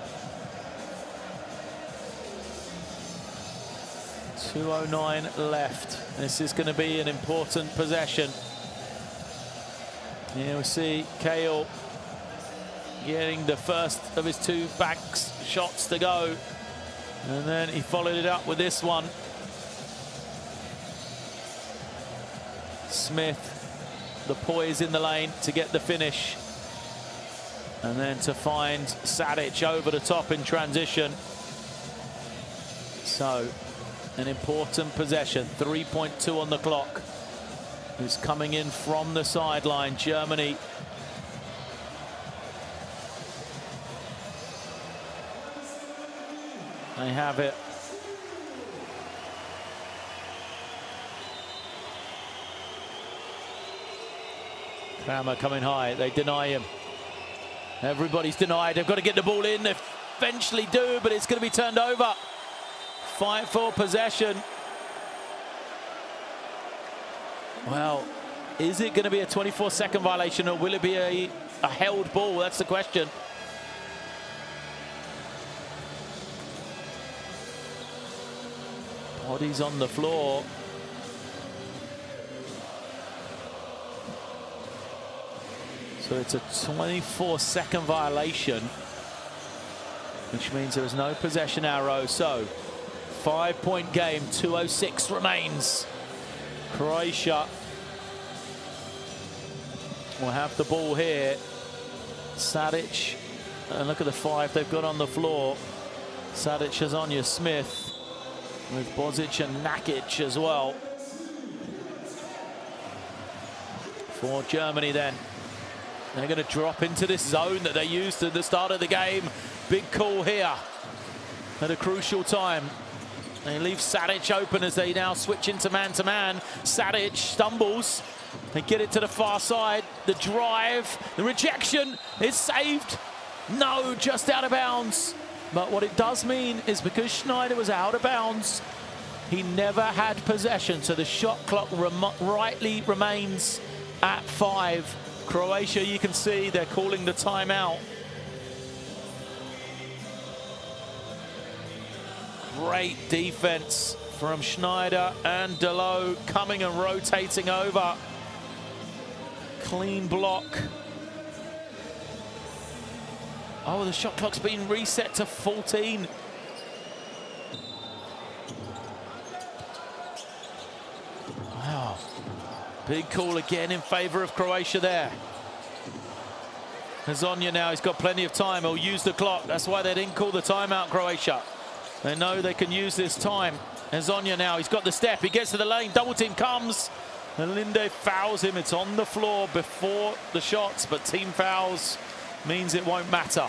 Speaker 1: 2:09 left. This is going to be an important possession. Here we see Kale getting the first of his two back shots to go. And then he followed it up with this one. Smith, the poise in the lane to get the finish. And then to find Sadic over the top in transition. So, an important possession. 3.2 on the clock. Who's coming in from the sideline, Germany. They have it. Kramer coming high, they deny him. Everybody's denied, they've got to get the ball in, they eventually do, but it's going to be turned over. Fight for possession. Well, is it going to be a 24-second violation or will it be a held ball? That's the question. Bodies on the floor. So it's a 24-second violation, which means there is no possession arrow. So 5-point game, 2:06 remains. Croatia will have the ball here. Sadic, and look at the five they've got on the floor. Sadic, Hazonia, Smith, with Bozic and Nakic as well. For Germany then. They're going to drop into this zone that they used at the start of the game. Big call here at a crucial time. They leave Sadic open as they now switch into man-to-man. Sadic stumbles. They get it to the far side. The drive, the rejection is saved. No, just out of bounds. But what it does mean is because Schneider was out of bounds, he never had possession. So the shot clock rightly remains at 5. Croatia, you can see they're calling the timeout. Great defense from Schneider and Delo coming and rotating over. Clean block. Oh, the shot clock's been reset to 14. Wow. Big call again in favor of Croatia there. Hazonia now, he's got plenty of time. He'll use the clock. That's why they didn't call the timeout, Croatia. They know they can use this time. Hazonia now, he's got the step. He gets to the lane. Double team comes. And Linde fouls him. It's on the floor before the shots, but team fouls means it won't matter.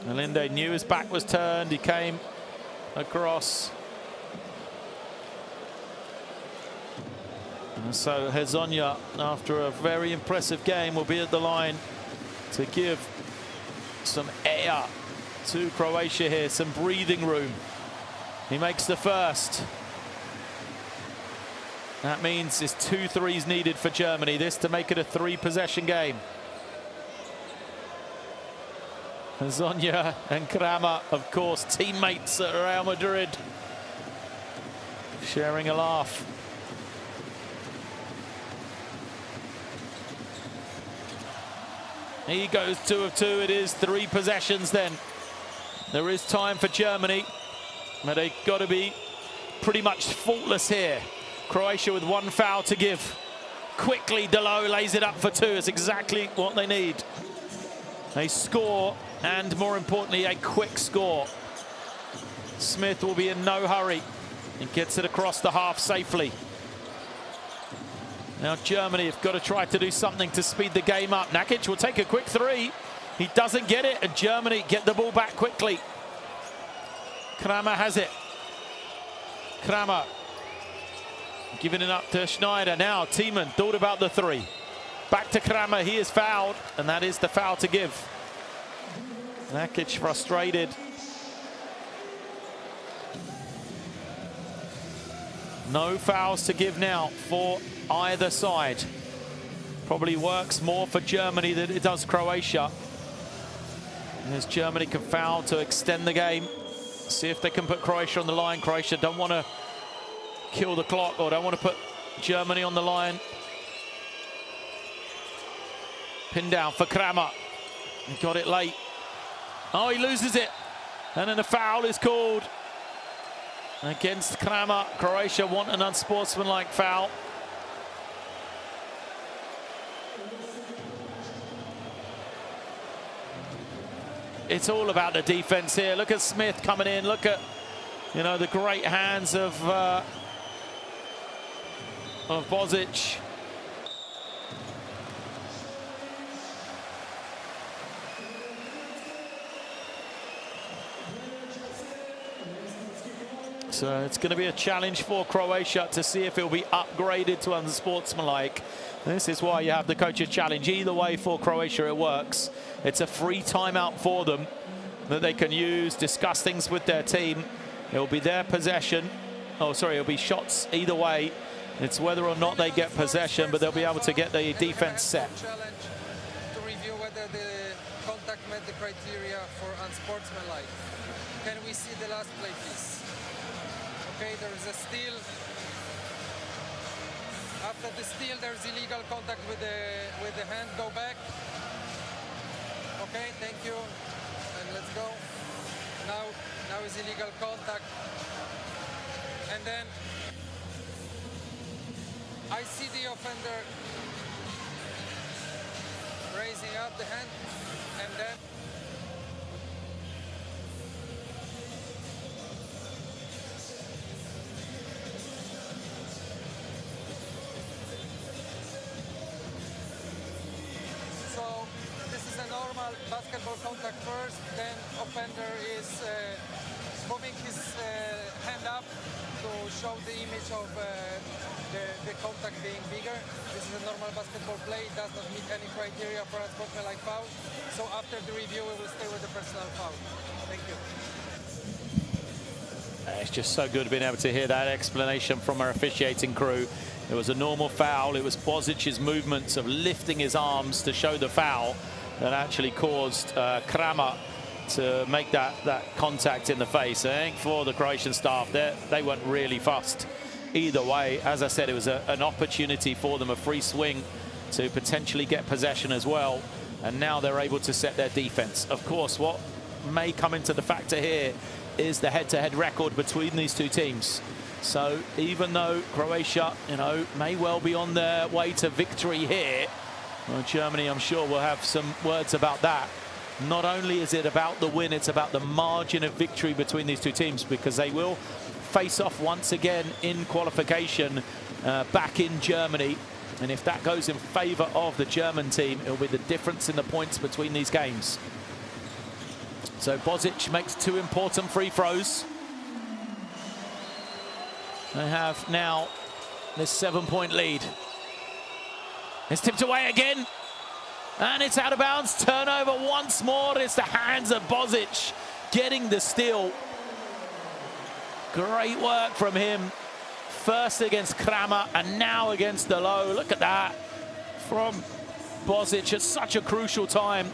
Speaker 1: And Linde knew his back was turned. He came across. And so Hazonia, after a very impressive game, will be at the line to give some air to Croatia here, some breathing room. He makes the first. That means it's 2 threes needed for Germany, this to make it a 3-possession game. Hazonia and Kramer, of course, teammates at Real Madrid, sharing a laugh. He goes 2 of 2. It is 3 possessions then. There is time for Germany, but they've got to be pretty much faultless here. Croatia with 1 foul to give. Quickly, Delo lays it up for 2. It's exactly what they need. They score, and more importantly, a quick score. Smith will be in no hurry and gets it across the half safely. Now Germany have got to try to do something to speed the game up. Nakic will take a quick 3. He doesn't get it, and Germany get the ball back quickly. Kramer has it. Kramer giving it up to Schneider. Now Thiemann thought about the three. Back to Kramer, he is fouled, and that is the foul to give. Nakic frustrated. No fouls to give now for either side. Probably works more for Germany than it does Croatia. And as Germany can foul to extend the game. See if they can put Croatia on the line. Croatia don't want to kill the clock or don't want to put Germany on the line. Pin down for Kramer. He got it late. Oh, he loses it. And then a foul is called against Kramer. Croatia want an unsportsmanlike foul. It's all about the defense here. Look at Smith coming in. Look at, you know, the great hands of Bozic. So it's going to be a challenge for Croatia to see if it will be upgraded to unsportsmanlike. This is why you have the coach's challenge. Either way for Croatia it works. It's a free timeout for them that they can use, discuss things with their team. It will be their possession. Oh, sorry, it'll be shots either way. It's whether or not they get possession, but they'll be able to get the defense set.
Speaker 3: Challenge to review whether the contact met the criteria for unsportsmanlike. Can we see the last play, please? Okay, there is a steal. After the steal, there's illegal contact with the hand. Go back. Okay, thank you. And let's go. Now is illegal contact. And then I see the offender raising up the hand, and then basketball contact first, then offender is moving his hand up to show the image of the contact being bigger. This is a normal basketball play. It does not meet any criteria for unsportsmanlike foul. So after the review, we will stay with the personal foul. Thank you.
Speaker 1: It's just so good being able to hear that explanation from our officiating crew. It was a normal foul. It was Bozic's movements of lifting his arms to show the foul that actually caused Kramer to make that contact in the face. I think for the Croatian staff, they weren't really fussed either way. As I said, it was an opportunity for them, a free swing to potentially get possession as well. And now they're able to set their defense. Of course, what may come into the factor here is the head-to-head record between these two teams. So even though Croatia, you know, may well be on their way to victory here, well, Germany, I'm sure, will have some words about that. Not only is it about the win, it's about the margin of victory between these two teams, because they will face off once again in qualification back in Germany. And if that goes in favor of the German team, it'll be the difference in the points between these games. So Bozic makes two important free throws. They have now this 7-point lead. It's tipped away again, and it's out of bounds. Turnover once more. It's the hands of Bozic getting the steal. Great work from him. First against Kramer, and now against the low. Look at that from Bozic at such a crucial time.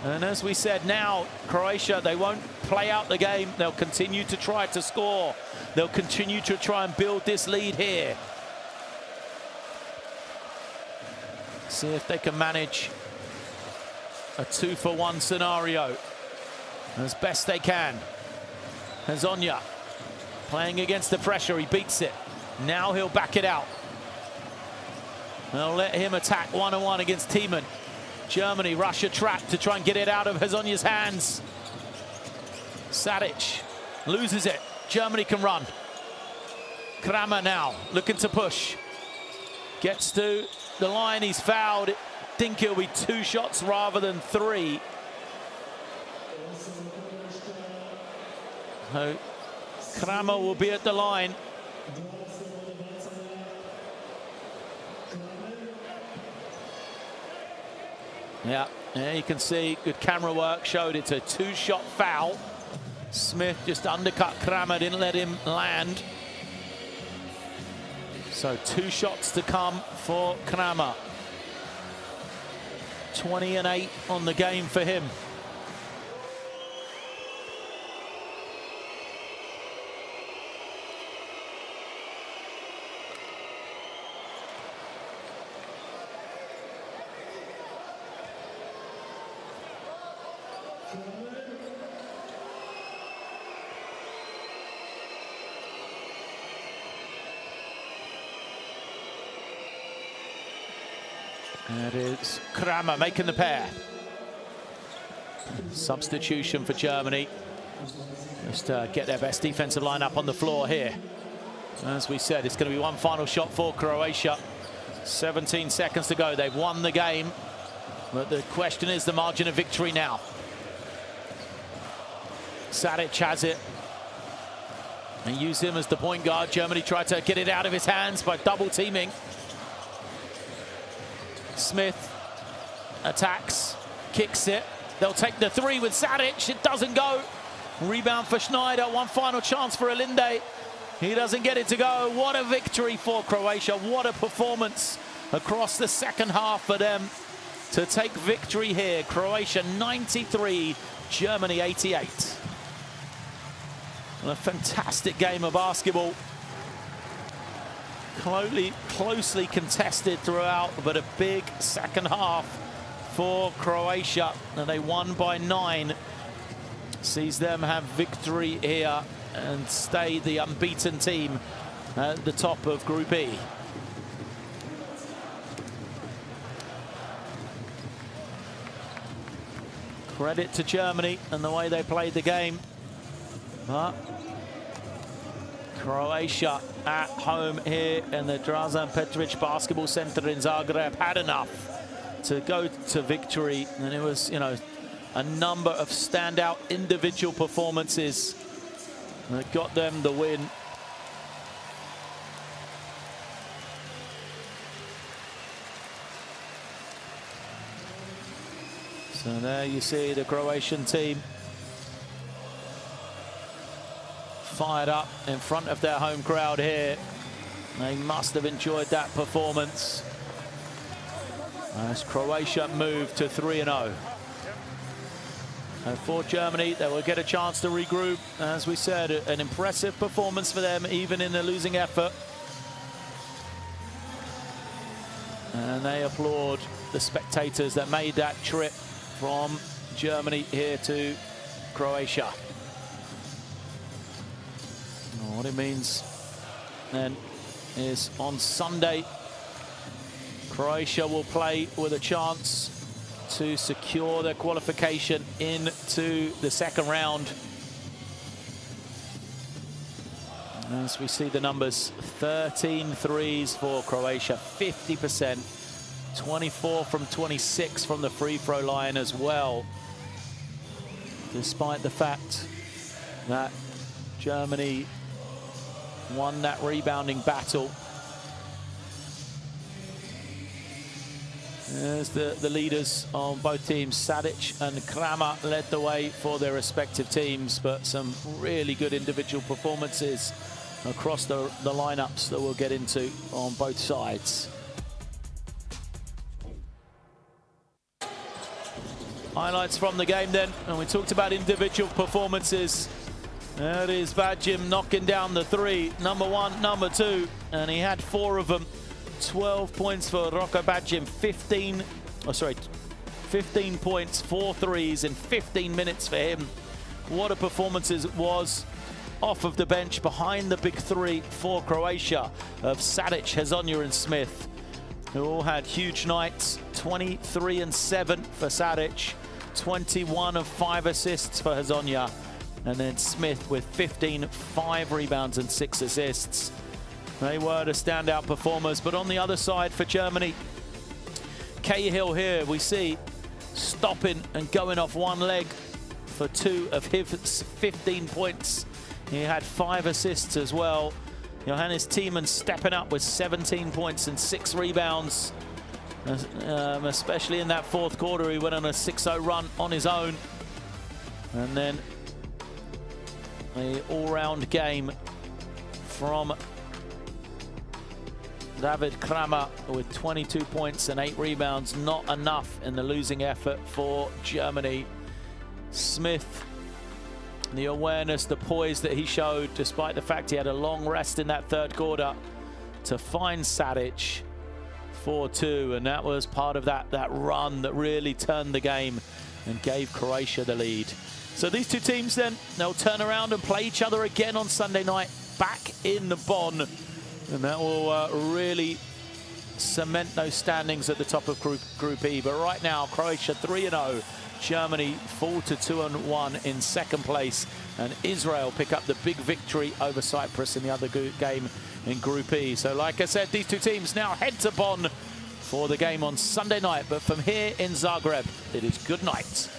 Speaker 1: And as we said, now Croatia, they won't play out the game. They'll continue to try to score. They'll continue to try and build this lead here. See if they can manage a 2-for-1 scenario as best they can. Hazonia playing against the pressure. He beats it. Now he'll back it out. They'll let him attack one-on-one against Thiemann. Germany, Russia trapped to try and get it out of Hazonia's hands. Sadic loses it. Germany can run. Kramer now looking to push. Gets to the line, he's fouled. I think it'll be 2 shots rather than 3. So Kramer will be at the line. Yeah, you can see good camera work showed it's a two-shot foul. Smith just undercut Kramer, didn't let him land. So 2 shots to come for Kramer. 20 and 8 on the game for him. That is Kramer making the pair. Substitution for Germany. Just get their best defensive line up on the floor here. As we said, it's going to be one final shot for Croatia. 17 seconds to go. They've won the game. But the question is the margin of victory now. Sadic has it. And use him as the point guard. Germany tried to get it out of his hands by double teaming. Smith attacks, kicks it. They'll take the three with Sadic. It doesn't go. Rebound for Schneider. One final chance for Alinde. He doesn't get it to go. What a victory for Croatia. What a performance across the second half for them to take victory here. Croatia 93, Germany 88. And a fantastic game of basketball. Closely contested throughout, but a big second half for Croatia, and they won by 9. Sees them have victory here and stay the unbeaten team at the top of Group E. Credit to Germany and the way they played the game, but Croatia at home here in the Dražen Petrović Basketball Center in Zagreb had enough to go to victory, and it was, you know, a number of standout individual performances that got them the win. So there you see the Croatian team fired up in front of their home crowd here. They must have enjoyed that performance as Croatia moved to 3-0. And for Germany, they will get a chance to regroup. As we said, an impressive performance for them, even in the losing effort. And they applaud the spectators that made that trip from Germany here to Croatia. What it means then is on Sunday, Croatia will play with a chance to secure their qualification into the second round. As we see the numbers, 13 threes for Croatia, 50%, 24 from 26 from the free throw line as well. Despite the fact that Germany won that rebounding battle. There's the leaders on both teams. Sadic and Kramer led the way for their respective teams, but some really good individual performances across the lineups that we'll get into on both sides. Highlights from the game then, and we talked about individual performances. There is Badjim knocking down the three, number 1, number 2, and he had 4 of them. 12 points for Roko Badjim, 15 points, 4 threes in 15 minutes for him. What a performance it was off of the bench behind the big 3 for Croatia of Sadic, Hezonja and Smith, who all had huge nights. 23 and 7 for Sadic, 21 of 5 assists for Hezonja. And then Smith with 15, 5 rebounds and 6 assists. They were the standout performers. But on the other side for Germany, Cahill here we see stopping and going off one leg for 2 of his 15 points. He had 5 assists as well. Johannes Thiemann stepping up with 17 points and 6 rebounds. Especially in that fourth quarter, he went on a 6-0 run on his own. And then an all-round game from David Kramer with 22 points and 8 rebounds. Not enough in the losing effort for Germany. Smith, the awareness, the poise that he showed, despite the fact he had a long rest in that third quarter, to find Sadic 4-2, and that was part of that run that really turned the game and gave Croatia the lead. So these two teams then, they'll turn around and play each other again on Sunday night back in Bonn, and that will really cement those standings at the top of Group E. But right now, Croatia 3-0, Germany fall to 2-1 in second place, and Israel pick up the big victory over Cyprus in the other game in Group E. So like I said, these two teams now head to Bonn for the game on Sunday night. But from here in Zagreb, it is good night.